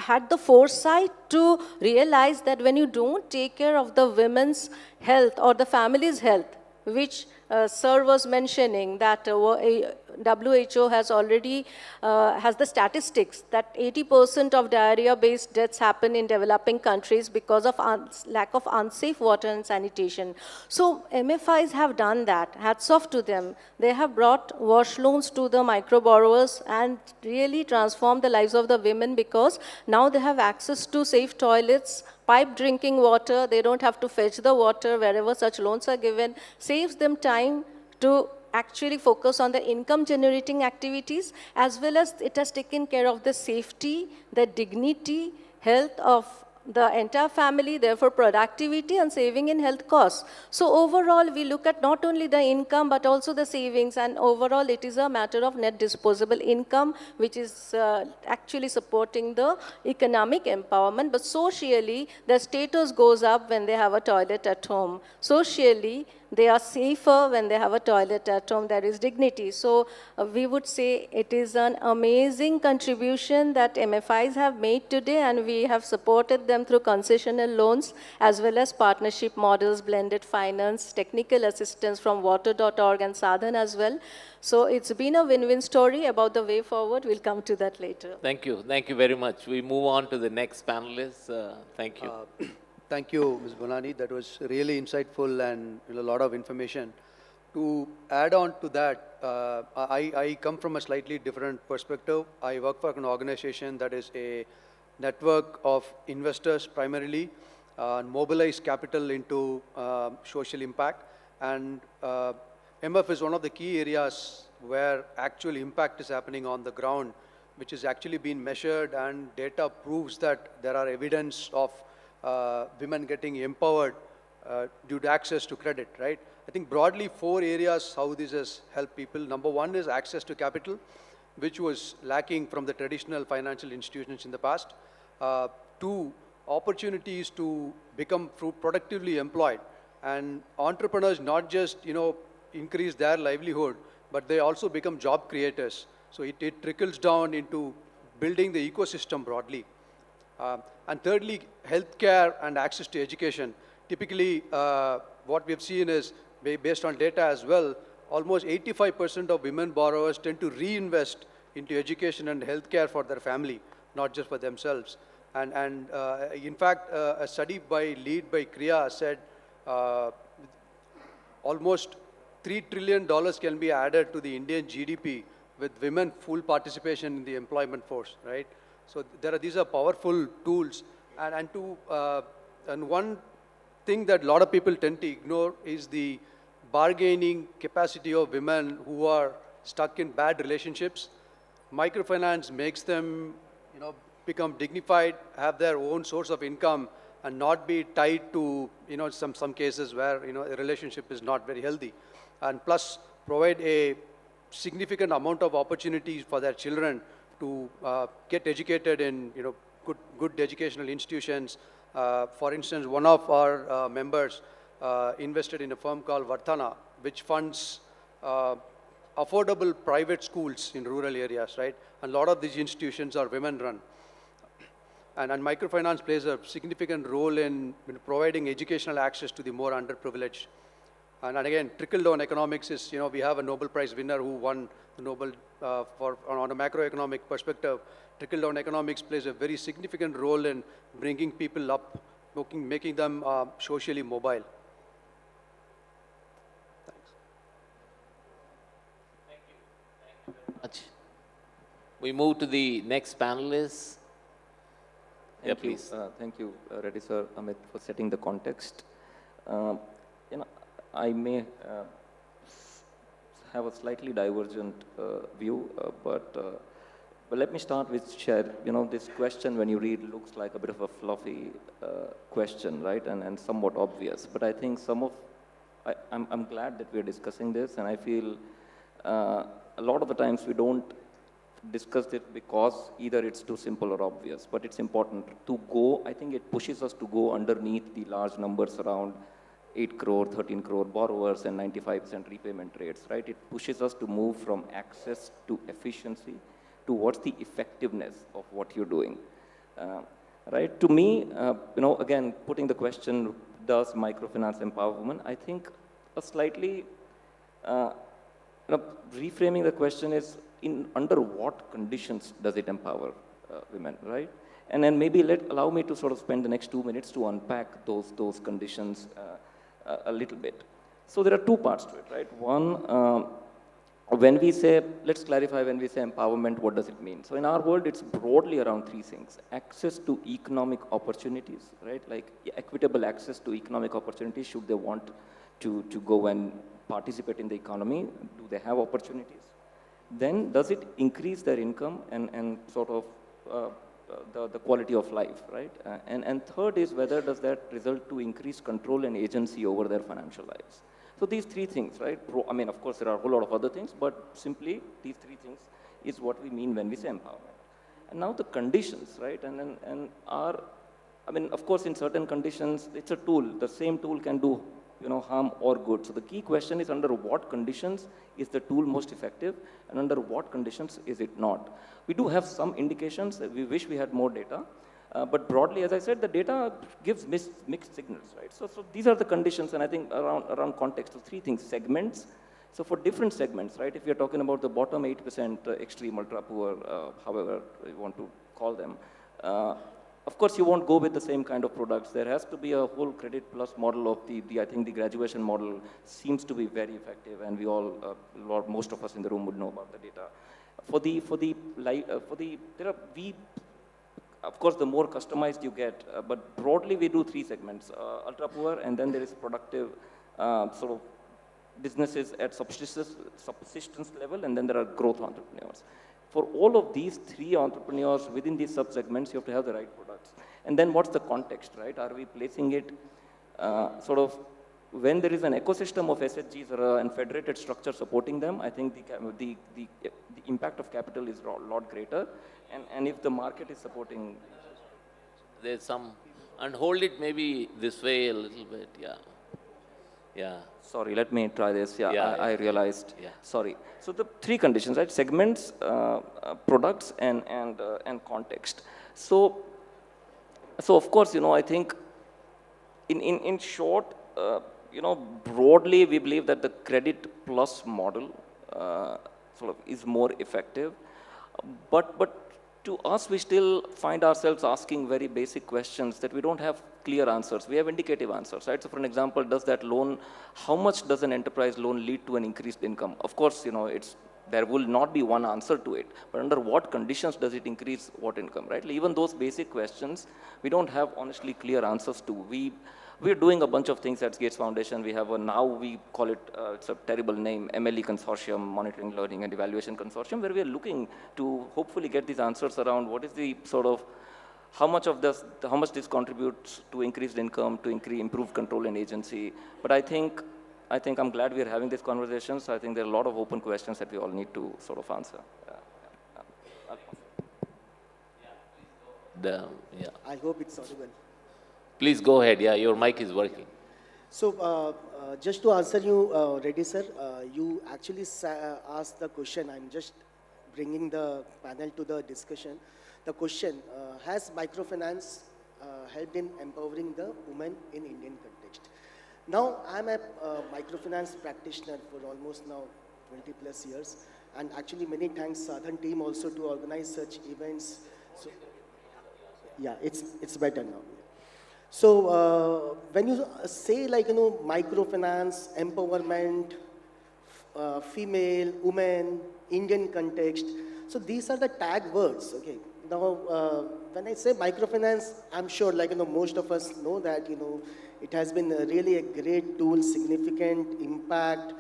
had the foresight to realize that when you don't take care of the women's health or the family's health, which Sir was mentioning, that WHO has already has the statistics that 80% of diarrhea-based deaths happen in developing countries because of lack of unsafe water and sanitation. So MFIs have done that. Hats off to them. They have brought wash loans to the micro borrowers and really transformed the lives of the women, because now they have access to safe toilets, pipe drinking water. They don't have to fetch the water wherever such loans are given. Saves them time to actually focus on the income generating activities, as well as it has taken care of the safety, the dignity, health of the entire family, therefore productivity and saving in health costs. So overall, we look at not only the income, but also the savings, and overall it is a matter of net disposable income, which is actually supporting the economic empowerment. But socially, their status goes up when they have a toilet at home. Socially, they are safer when they have a toilet at home. There is dignity. So we would say it is an amazing contribution that MFIs have made today, and we have supported them through concessional loans, as well as partnership models, blended finance, technical assistance from water.org and Sa-Dhan as well. So it's been a win-win story. About the way forward, we'll come to that later. Thank you. Thank you very much. We move on to the next panelist. Thank you. Thank you, Ms. Bonani. That was really insightful and a lot of information. To add on to that, I come from a slightly different perspective. I work for an organization that is a network of investors primarily, mobilize capital into social impact. And MF is one of the key areas where actual impact is happening on the ground, which is actually being measured, and data proves that there are evidence of women getting empowered due to access to credit, right? I think broadly 4 areas how this has helped people. Number 1 is access to capital, which was lacking from the traditional financial institutions in the past. 2, opportunities to become productively employed. And entrepreneurs not just, increase their livelihood, but they also become job creators. So it trickles down into building the ecosystem broadly. And thirdly, healthcare and access to education. Typically, what we've seen is, based on data as well, almost 85% of women borrowers tend to reinvest into education and healthcare for their family, not just for themselves. And in fact, a study lead by Kriya said almost $3 trillion can be added to the Indian GDP with women full participation in the employment force, right? So these are powerful tools. And one thing that a lot of people tend to ignore is the bargaining capacity of women who are stuck in bad relationships. Microfinance makes them, become dignified, have their own source of income, and not be tied to, some cases where, a relationship is not very healthy. And plus, provide a significant amount of opportunities for their children to get educated in, good educational institutions. For instance, one of our members invested in a firm called Varthana, which funds affordable private schools in rural areas, right? And a lot of these institutions are women-run. And microfinance plays a significant role in providing educational access to the more underprivileged. And again, trickle-down economics is, we have a Nobel Prize winner who won the Nobel on a macroeconomic perspective. Trickle-down economics plays a very significant role in bringing people up, making them socially mobile. Thanks. Thank you very much. We move to the next panelist. Please. Thank you, Reddy sir, Amit, for setting the context. I may have a slightly divergent view, but let me start with share. This question, when you read, looks like a bit of a fluffy question, right, and somewhat obvious. But I think I'm glad that we're discussing this, and I feel a lot of the times we don't discuss it because either it's too simple or obvious, but it's important to go. I think it pushes us to go underneath the large numbers around 8 crore, 13 crore borrowers and 95% repayment rates, right? It pushes us to move from access to efficiency to what's the effectiveness of what you're doing, right? To me, again, putting the question, does microfinance empower women? I think a slightly, reframing the question is, under what conditions does it empower women, right? And then maybe allow me to sort of spend the next 2 minutes to unpack those conditions a little bit. So there are two parts to it, right? One, when we say, let's clarify, when we say empowerment, what does it mean? So in our world, it's broadly around three things: access to economic opportunities, right? Like equitable access to economic opportunities. Should they want to go and participate in the economy, do they have opportunities? Then does it increase their income and sort of the quality of life, right? And third is, whether does that result to increased control and agency over their financial lives? So these three things, right? I mean, of course, there are a whole lot of other things, but simply these three things is what we mean when we say empowerment. And now the conditions, right? I mean, of course, in certain conditions, it's a tool. The same tool can do, harm or good. So the key question is, under what conditions is the tool most effective, and under what conditions is it not? We do have some indications that we wish we had more data, but broadly, as I said, the data gives mixed signals, right? So these are the conditions, and I think around context of three things: segments. So for different segments, right? If you're talking about the bottom 8% extreme ultra poor, however you want to call them, of course, you won't go with the same kind of products. There has to be a whole credit plus model of I think the graduation model seems to be very effective, and we all, most of us in the room would know about the data. Of course, the more customized you get, but broadly we do three segments: ultra poor, and then there is productive sort of businesses at subsistence level, and then there are growth entrepreneurs. For all of these three entrepreneurs within these sub-segments, you have to have the right products. And then what's the context, right? Are we placing it sort of when there is an ecosystem of SHGs and federated structure supporting them? I think the impact of capital is a lot greater. And if the market is supporting... There's some, and hold it maybe this way a little bit, yeah. Yeah. Sorry, let me try this. Yeah, I realized. Yeah. Sorry. So the three conditions, right? Segments, products, and context. So of course, I think in short, broadly we believe that the credit plus model sort of is more effective. But to us, we still find ourselves asking very basic questions that we don't have clear answers. We have indicative answers, right? So for an example, does that loan, how much does an enterprise loan lead to an increased income? Of course, there will not be one answer to it, but under what conditions does it increase what income, right? Even those basic questions, we don't have honestly clear answers to. We're doing a bunch of things at Gates Foundation. We have now we call it, it's a terrible name, MLE Consortium, Monitoring, Learning and Evaluation Consortium, where we are looking to hopefully get these answers around what is the sort of, how much this contributes to increased income, to improved control and agency. But I think I'm glad we are having these conversations. I think there are a lot of open questions that we all need to sort of answer. I hope it's audible. Please go ahead. Yeah, your mic is working. So just to answer you, Reddy sir, you actually asked the question. I'm just bringing the panel to the discussion. The question, has microfinance helped in empowering the women in Indian context? Now, I'm a microfinance practitioner for almost now 20 plus years. And actually many thanks Sa-Dhan team also to organize such events. So, yeah, it's better now. So when you say microfinance, empowerment, female, women, Indian context, so these are the tag words, okay. Now, when I say microfinance, I'm sure most of us know that, it has been really a great tool, significant impact,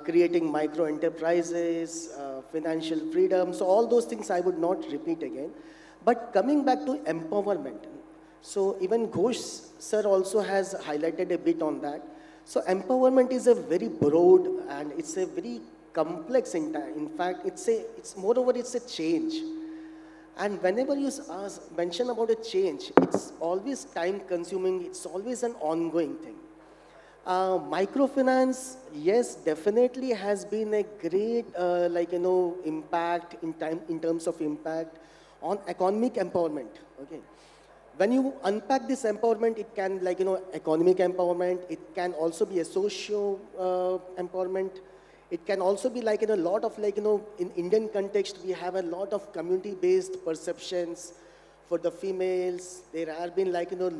creating micro enterprises, financial freedom. So all those things I would not repeat again. But coming back to empowerment, so even Ghosh sir also has highlighted a bit on that. So empowerment is a very broad and it's a very complex in fact, it's moreover, it's a change. And whenever you mention about a change, it's always time consuming, it's always an ongoing thing. Microfinance, yes, definitely has been a great, impact in terms of impact on economic empowerment. Okay, when you unpack this empowerment, it can economic empowerment. It can also be a socio empowerment. It can also be a lot of in Indian context, we have a lot of community-based perceptions for the females. There have been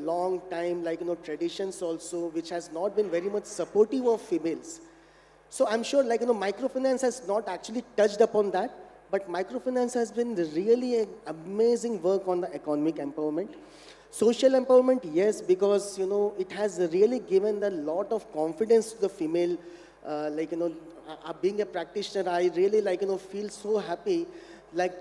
long time traditions also, which has not been very much supportive of females. So I'm sure microfinance has not actually touched upon that, but microfinance has been really an amazing work on the economic empowerment. Social empowerment, yes, because it has really given a lot of confidence to the female. Being a practitioner, I really feel so happy.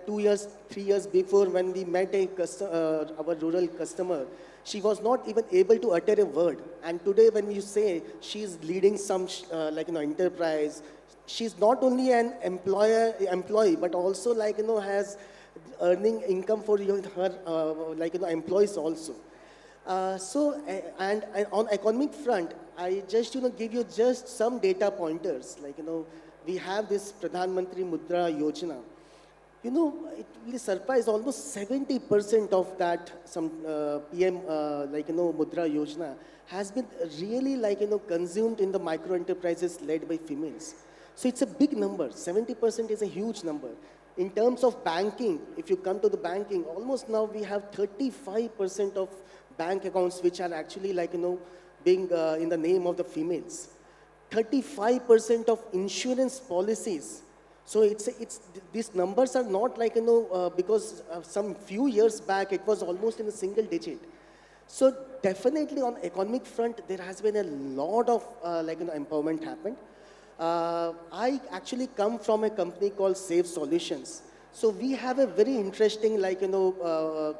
2 years, 3 years before, when we met our rural customer, she was not even able to utter a word. And today, when you say she's leading some enterprise, she's not only an employee, but also has earning income for her employees also. And on economic front, I just give you just some data pointers. We have this Pradhan Mantri Mudra Yojana. It will surprise almost 70% of that PM Mudra Yojana has been really consumed in the micro enterprises led by females. So it's a big number. 70% is a huge number. In terms of banking, if you come to the banking, almost now we have 35% of bank accounts which are actually being in the name of the females. 35% of insurance policies. So these numbers are not because some few years back it was almost in a single digit. So definitely on economic front there has been a lot of empowerment happened. I actually come from a company called Safe Solutions. So we have a very interesting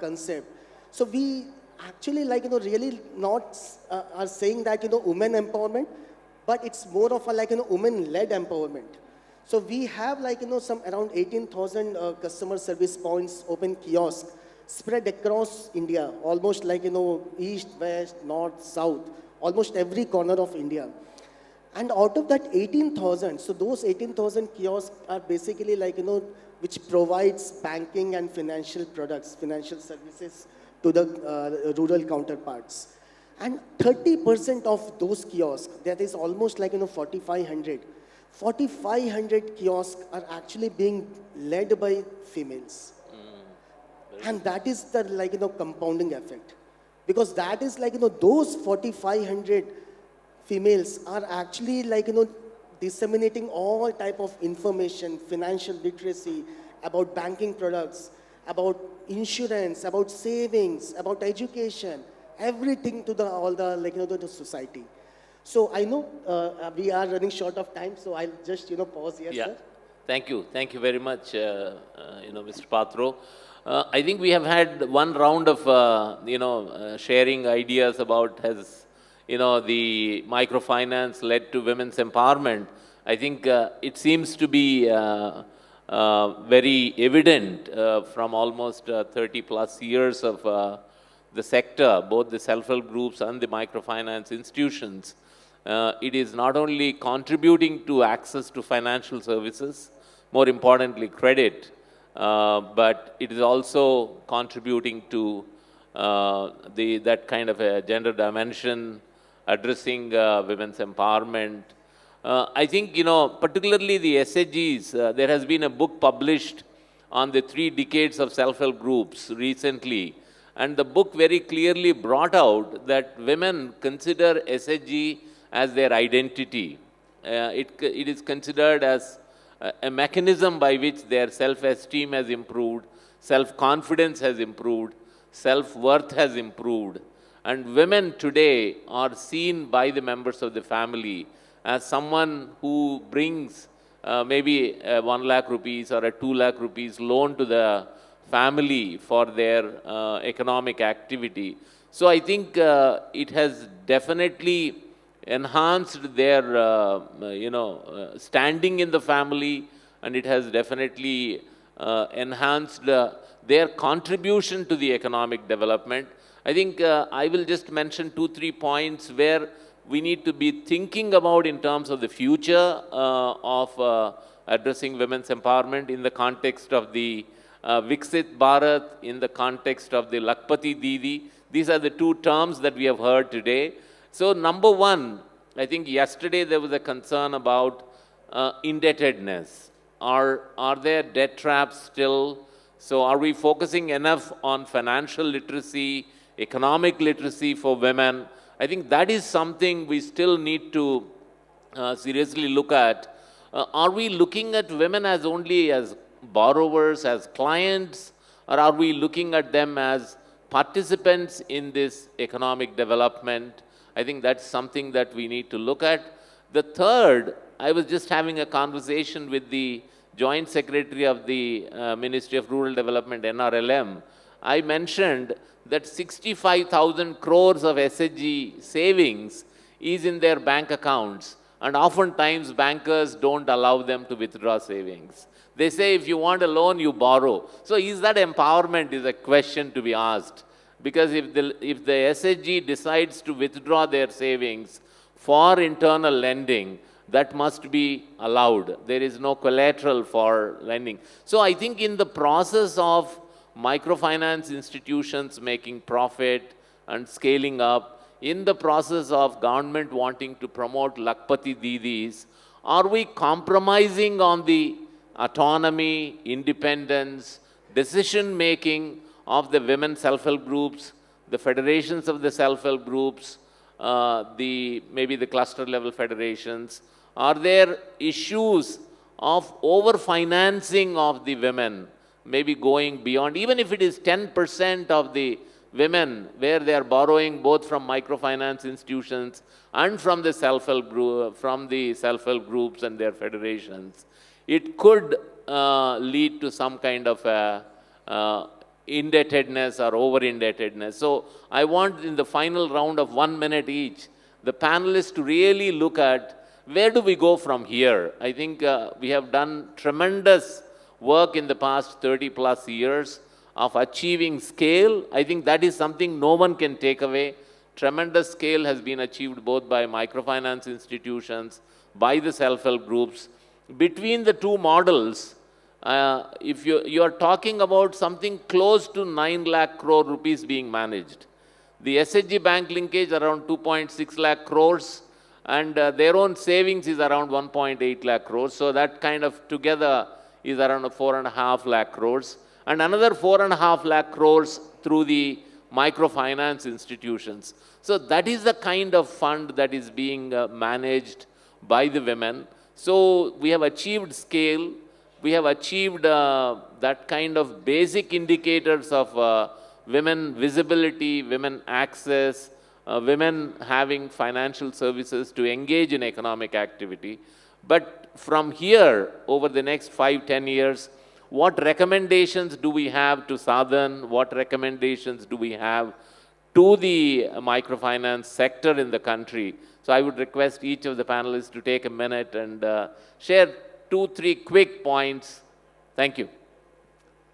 concept. So we actually really not are saying that women empowerment, but it's more of a women-led empowerment. So we have some around 18,000 customer service points, open kiosks spread across India, almost east, west, north, south, almost every corner of India. And out of that 18,000, so those 18,000 kiosks are basically which provides banking and financial products, financial services to the rural counterparts. And 30% of those kiosks, that is almost 4,500. 4,500 kiosks are actually being led by females. And that is the compounding effect. Because that is those 4,500 females are actually disseminating all type of information, financial literacy, about banking products, about insurance, about savings, about education, everything to all the society. So I know we are running short of time, so I'll just pause here, sir. Thank you very much, Mr. Patro. I think we have had one round of sharing ideas about the microfinance led to women's empowerment. I think it seems to be very evident from almost 30 plus years of the sector, both the self-help groups and the microfinance institutions. It is not only contributing to access to financial services, more importantly credit, but it is also contributing to that kind of a gender dimension, addressing women's empowerment. I think, particularly the SHGs, there has been a book published on the 3 decades of self-help groups recently. And the book very clearly brought out that women consider SHG as their identity. It is considered as a mechanism by which their self-esteem has improved, self-confidence has improved, self-worth has improved. And women today are seen by the members of the family as someone who brings maybe 1 lakh rupees or a 2 lakh rupees loan to the family for their economic activity. So I think it has definitely enhanced their, standing in the family, and it has definitely enhanced their contribution to the economic development. I think I will just mention 2-3 points where we need to be thinking about in terms of the future of addressing women's empowerment in the context of the Viksit Bharat, in the context of the Lakpati Didi. These are the two terms that we have heard today. So number one, I think yesterday there was a concern about indebtedness. Are there debt traps still? So are we focusing enough on financial literacy, economic literacy for women? I think that is something we still need to seriously look at. Are we looking at women as only as borrowers, as clients, or are we looking at them as participants in this economic development? I think that's something that we need to look at. The third, I was just having a conversation with the Joint Secretary of the Ministry of Rural Development, NRLM. I mentioned that 65,000 crores of SHG savings is in their bank accounts, and oftentimes bankers don't allow them to withdraw savings. They say if you want a loan, you borrow. So is that empowerment is a question to be asked. Because if the SHG decides to withdraw their savings for internal lending, that must be allowed. There is no collateral for lending. So I think in the process of microfinance institutions making profit and scaling up, in the process of government wanting to promote Lakpati Didis, are we compromising on the autonomy, independence, decision-making of the women self-help groups, the federations of the self-help groups, maybe the cluster-level federations? Are there issues of over-financing of the women, maybe going beyond, even if it is 10% of the women, where they are borrowing both from microfinance institutions and from the self-help groups and their federations? It could lead to some kind of indebtedness or over-indebtedness. So I want, in the final round of 1 minute each, the panelists to really look at where do we go from here. I think we have done tremendous work in the past 30 plus years of achieving scale. I think that is something no one can take away. Tremendous scale has been achieved both by microfinance institutions, by the self-help groups. Between the two models, if you are talking about something close to 9 lakh crore rupees being managed. The SHG bank linkage around 2.6 lakh crores, and their own savings is around 1.8 lakh crores. So that kind of together is around 4.5 lakh crores. And another 4.5 lakh crores through the microfinance institutions. So that is the kind of fund that is being managed by the women. So we have achieved scale. We have achieved that kind of basic indicators of women visibility, women access, women having financial services to engage in economic activity. But from here, over the next 5-10 years, what recommendations do we have to Sa-Dhan? What recommendations do we have to the microfinance sector in the country? So I would request each of the panelists to take a minute and share 2-3 quick points. Thank you.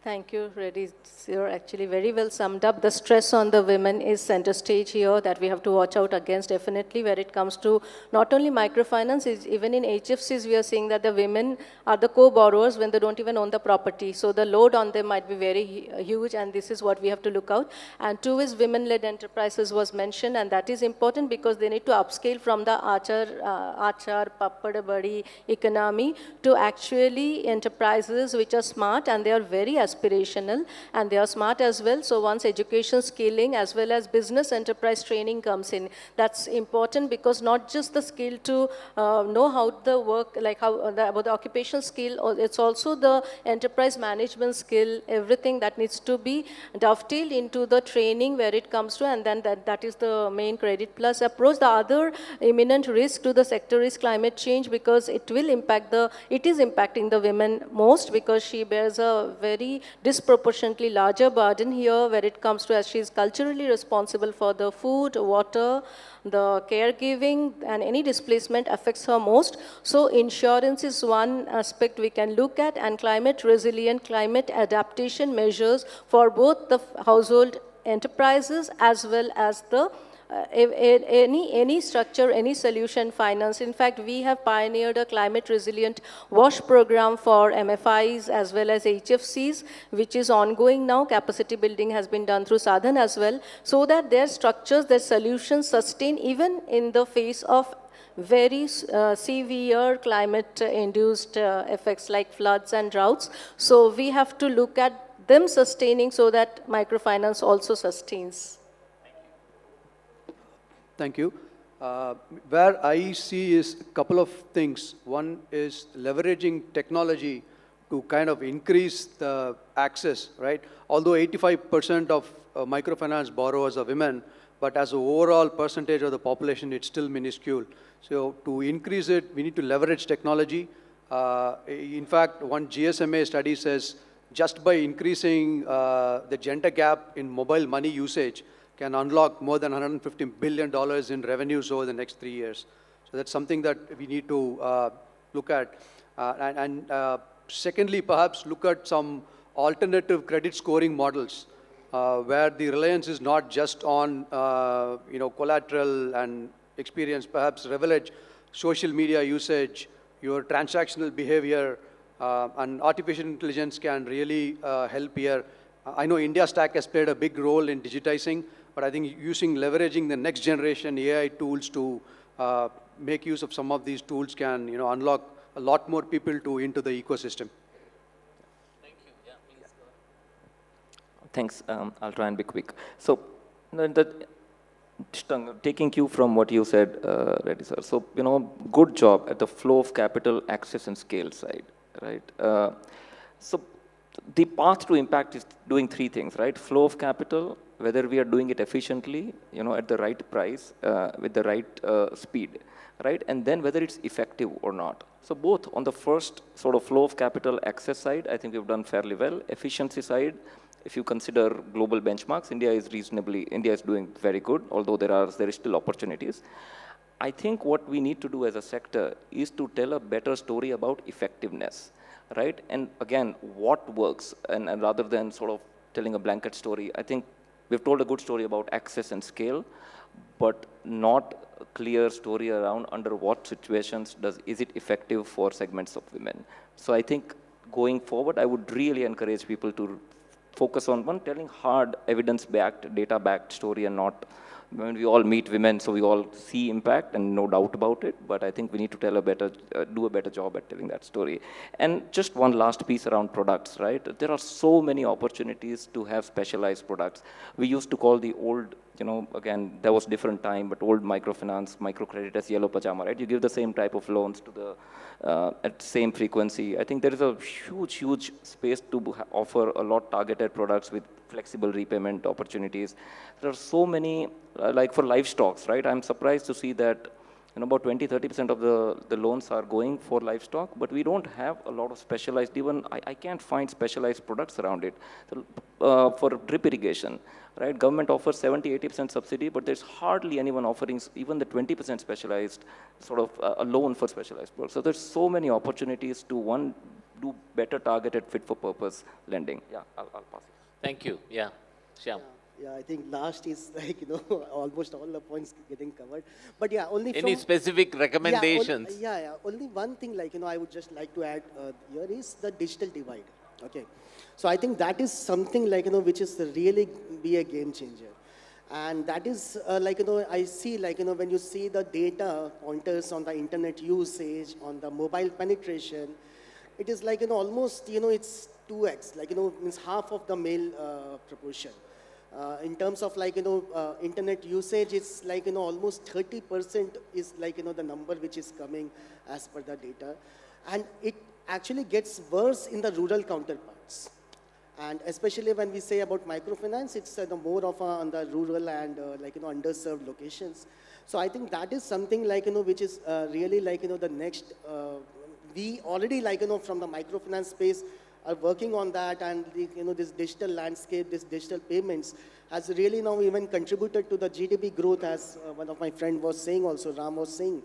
Thank you, Reddy. You're actually very well summed up. The stress on the women is center stage here that we have to watch out against, definitely, where it comes to not only microfinance, even in HFCs, we are seeing that the women are the co-borrowers when they don't even own the property. So the load on them might be very huge, and this is what we have to look out. And two is women-led enterprises was mentioned, and that is important because they need to upscale from the achar, pappad, badi economy to actually enterprises which are smart and they are very aspirational and they are smart as well. So once education scaling as well as business enterprise training comes in, that's important because not just the skill to know how the work, like how about the occupational skill, it's also the enterprise management skill, everything that needs to be dovetailed into the training where it comes to, and then that is the main credit plus approach. The other imminent risk to the sector is climate change because it will impact it is impacting the women most because she bears a very disproportionately larger burden here where it comes to, as she is culturally responsible for the food, water, the caregiving, and any displacement affects her most. So insurance is one aspect we can look at, and climate resilient, climate adaptation measures for both the household enterprises as well as the any structure, any solution finance. In fact, we have pioneered a climate resilient WASH program for MFIs as well as HFCs, which is ongoing now. Capacity building has been done through Sa-Dhan as well, so that their structures, their solutions sustain even in the face of very severe climate-induced effects like floods and droughts. So we have to look at them sustaining so that microfinance also sustains. Thank you. Where I see is a couple of things. One is leveraging technology to kind of increase the access, right? Although 85% of microfinance borrowers are women, but as an overall percentage of the population, it's still minuscule. So to increase it, we need to leverage technology. In fact, one GSMA study says just by increasing the gender gap in mobile money usage can unlock more than $150 billion in revenues over the next 3 years. So that's something that we need to look at. Secondly, perhaps look at some alternative credit scoring models where the reliance is not just on collateral and experience, perhaps leverage social media usage, your transactional behavior, and artificial intelligence can really help here. I know India Stack has played a big role in digitizing, but I think leveraging the next generation AI tools to make use of some of these tools can unlock a lot more people into the ecosystem. Thank you. Yeah, please go ahead. Thanks. I'll try and be quick. So, taking cue from what you said, Reddy sir. So, good job at the flow of capital, access, and scale side, right? So, the path to impact is doing three things, right? Flow of capital, whether we are doing it efficiently, at the right price, with the right speed, right? And then whether it's effective or not. So both on the first sort of flow of capital access side, I think we've done fairly well. Efficiency side, if you consider global benchmarks, India is doing very good, although there is still opportunities. I think what we need to do as a sector is to tell a better story about effectiveness, right? And again, what works, and rather than sort of telling a blanket story, I think we've told a good story about access and scale, but not a clear story around under what situations is it effective for segments of women. So I think going forward, I would really encourage people to focus on one, telling hard evidence-backed, data-backed story, and not, we all meet women, so we all see impact and no doubt about it, but I think we need to tell do a better job at telling that story. And just one last piece around products, right? There are so many opportunities to have specialized products. We used to call the old, again, there was different time, but old microfinance, microcredit as yellow pajama, right? You give the same type of loans to the, at same frequency. I think there is a huge space to offer a lot targeted products with flexible repayment opportunities. There are so many, like for livestock, right? I'm surprised to see that about 20-30% of the loans are going for livestock, but we don't have a lot of specialized, even I can't find specialized products around it. So, for drip irrigation, right? Government offers 70-80% subsidy, but there's hardly anyone offering even the 20% specialized, sort of a loan for specialized products. So there's so many opportunities to, one, do better targeted fit for purpose lending. Yeah, I'll pass it. Thank you. Yeah, Shyam. Yeah, I think last is like, almost all the points getting covered. But yeah, only Any specific recommendations? Only one thing I would just like to add here is the digital divide. Okay. So I think that is something which is really be a game changer. And that is I see when you see the data pointers on the internet usage, on the mobile penetration, it is almost, it's 2x, means half of the male proportion. In terms of internet usage, it's almost 30% is the number which is coming as per the data. And it actually gets worse in the rural counterparts. And especially when we say about microfinance, it's more of on the rural and underserved locations. So I think that is something which is really the next, we already from the microfinance space, are working on that, and this digital landscape, this digital payments has really now even contributed to the GDP growth, as one of my friend was saying also, Ram was saying.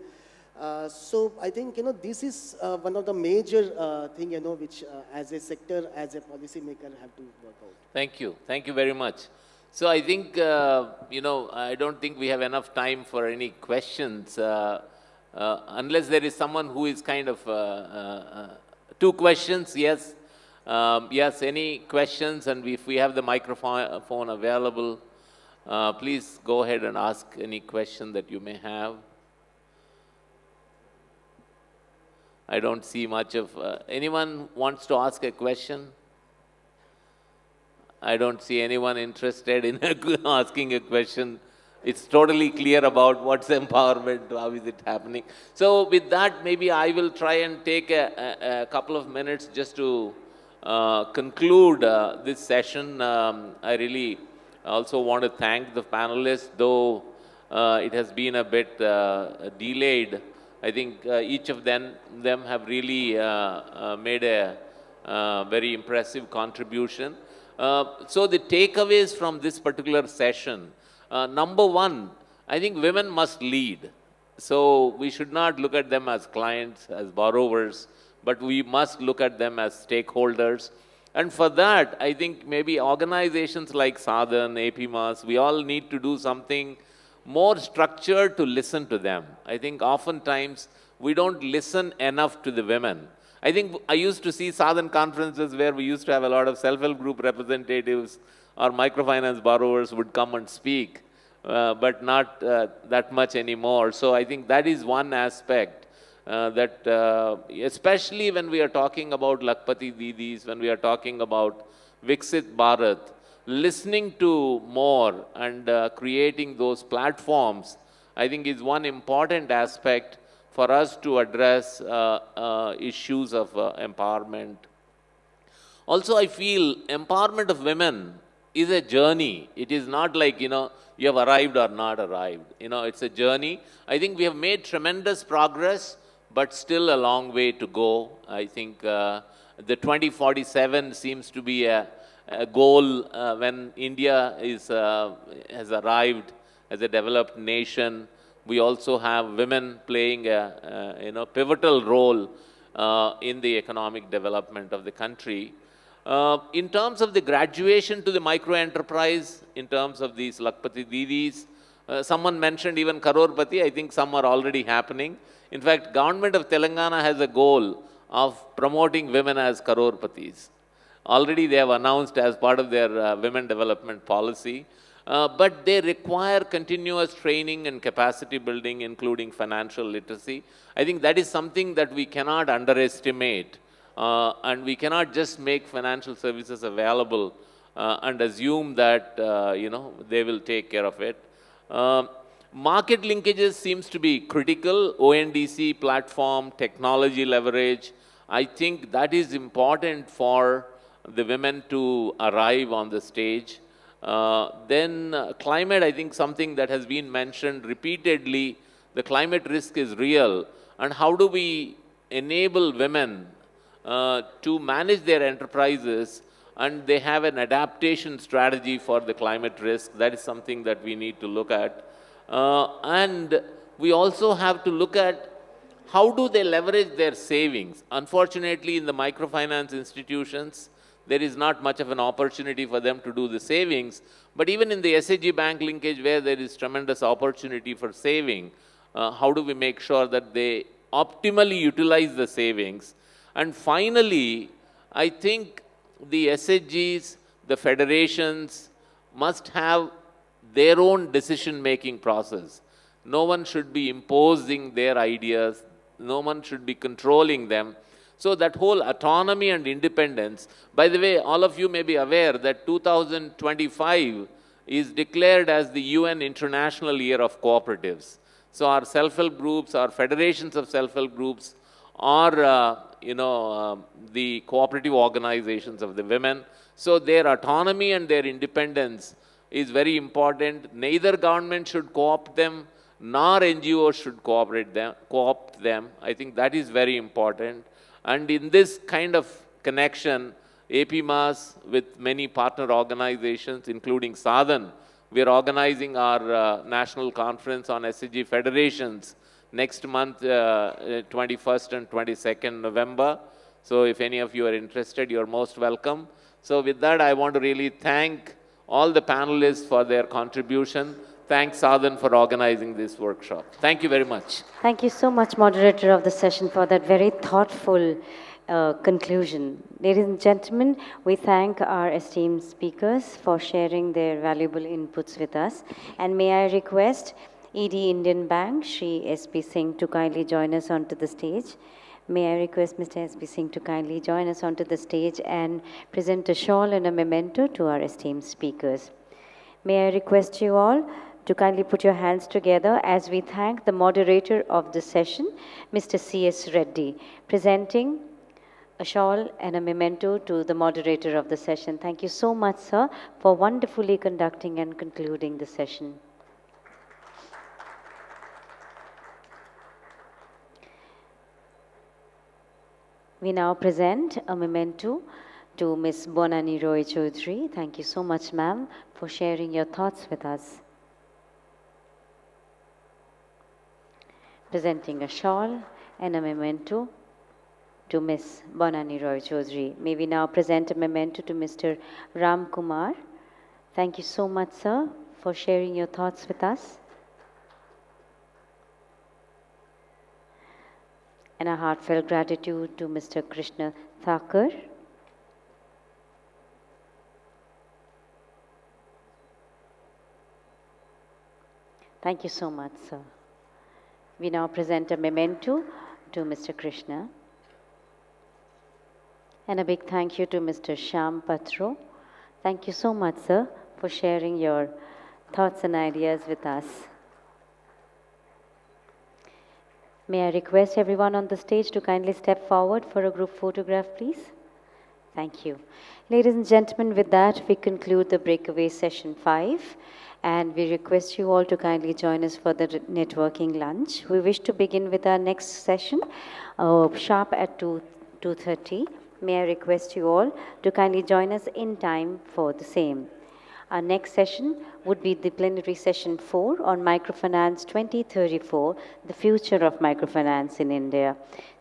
So I think, this is one of the major thing, which as a sector, as a policy maker have to work out. Thank you. Thank you very much. So I think, I don't think we have enough time for any questions, unless there is someone who is kind of, two questions, yes. Yes, any questions, and if we have the microphone available, please go ahead and ask any question that you may have. I don't see much of, anyone wants to ask a question? I don't see anyone interested in asking a question. It's totally clear about what's empowerment, how is it happening. So with that, maybe I will try and take a couple of minutes just to conclude this session. I really also want to thank the panelists, though it has been a bit delayed. I think each of them have really made a very impressive contribution. So the takeaways from this particular session, number one, I think women must lead. So we should not look at them as clients, as borrowers, but we must look at them as stakeholders. And for that, I think maybe organizations like Sa-Dhan, APMAS, we all need to do something more structured to listen to them. I think oftentimes we don't listen enough to the women. I think I used to see Sa-Dhan conferences where we used to have a lot of self-help group representatives or microfinance borrowers would come and speak, but not that much anymore. So I think that is one aspect that, especially when we are talking about Lakpati Didis, when we are talking about Viksit Bharat, listening to more and creating those platforms, I think is one important aspect for us to address issues of empowerment. Also, I feel empowerment of women is a journey. It is not like, you have arrived or not arrived. It's a journey. I think we have made tremendous progress, but still a long way to go. I think the 2047 seems to be a goal when India has arrived as a developed nation. We also have women playing a pivotal role in the economic development of the country. In terms of the graduation to the micro enterprise, in terms of these Lakpati Didis, someone mentioned even Karorpati. I think some are already happening. In fact, government of Telangana has a goal of promoting women as Karorpatis. Already they have announced as part of their women development policy. But they require continuous training and capacity building, including financial literacy. I think that is something that we cannot underestimate. And we cannot just make financial services available and assume that, they will take care of it. Market linkages seems to be critical. ONDC platform, technology leverage. I think that is important for the women to arrive on the stage. Then climate, I think something that has been mentioned repeatedly, the climate risk is real. And how do we enable women to manage their enterprises, and they have an adaptation strategy for the climate risk? That is something that we need to look at. And we also have to look at how do they leverage their savings. Unfortunately, in the microfinance institutions, there is not much of an opportunity for them to do the savings. But even in the SAG bank linkage, where there is tremendous opportunity for saving, how do we make sure that they optimally utilize the savings? And finally, I think the SHGs, the federations must have their own decision-making process. No one should be imposing their ideas. No one should be controlling them. So that whole autonomy and independence, by the way, all of you may be aware that 2025 is declared as the UN International Year of Cooperatives. So our self-help groups, our federations of self-help groups are, the cooperative organizations of the women. So their autonomy and their independence is very important. Neither government should co-opt them, nor NGOs should co-opt them. I think that is very important. And in this kind of connection, APMAS with many partner organizations, including Sa-Dhan. We are organizing our national conference on SCG federations next month, 21st and 22nd November. So if any of you are interested, you're most welcome. So with that, I want to really thank all the panelists for their contribution. Thanks, Sa-Dhan, for organizing this workshop. Thank you very much. Thank you so much, moderator of the session, for that very thoughtful conclusion. Ladies and gentlemen, we thank our esteemed speakers for sharing their valuable inputs with us. And may I request ED Indian Bank, Shri S.P. Singh, to kindly join us onto the stage. May I request Mr. S.P. Singh to kindly join us onto the stage and present a shawl and a memento to our esteemed speakers. May I request you all to kindly put your hands together as we thank the moderator of the session, Mr. C.S. Reddy, presenting a shawl and a memento to the moderator of the session. Thank you so much, sir, for wonderfully conducting and concluding the session. We now present a memento to Ms. Bonani Roychoudhury. Thank you so much, ma'am, for sharing your thoughts with us. Presenting a shawl and a memento to Ms. Bonani Roychoudhury. May we now present a memento to Mr. Ramkumar. Thank you so much, sir, for sharing your thoughts with us. And a heartfelt gratitude to Mr. Krishna Thacker. Thank you so much, sir. We now present a memento to Mr. Krishna. And a big thank you to Mr. Shyam Patro. Thank you so much, sir, for sharing your thoughts and ideas with us. May I request everyone on the stage to kindly step forward for a group photograph, please? Thank you. Ladies and gentlemen, with that, we conclude the Breakaway Session 5. And we request you all to kindly join us for the networking lunch. We wish to begin with our next session, sharp at 2:30. May I request you all to kindly join us in time for the same. Our next session would be the plenary session 4 on Microfinance 2034, the future of microfinance in India.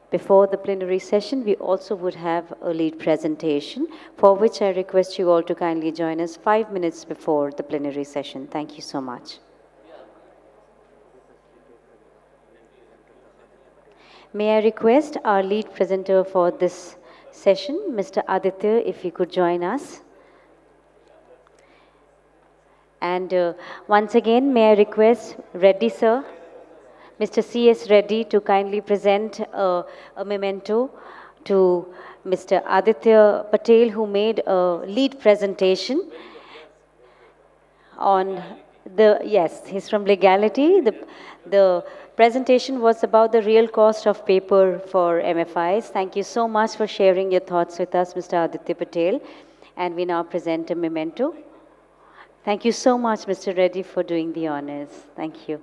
Before the plenary session, we also would have a lead presentation, for which I request you all to kindly join us 5 minutes before the plenary session. Thank you so much. May I request our lead presenter for this session, Mr. Aditya, if he could join us. And once again, may I request Reddy, sir, Mr. C.S. Reddy, to kindly present a memento to Mr. Aditya Patel, who made a lead presentation on yes, he's from Leegality. The presentation was about the real cost of paper for MFIs. Thank you so much for sharing your thoughts with us, Mr. Aditya Patel. And we now present a memento. Thank you so much, Mr. Reddy, for doing the honors. Thank you.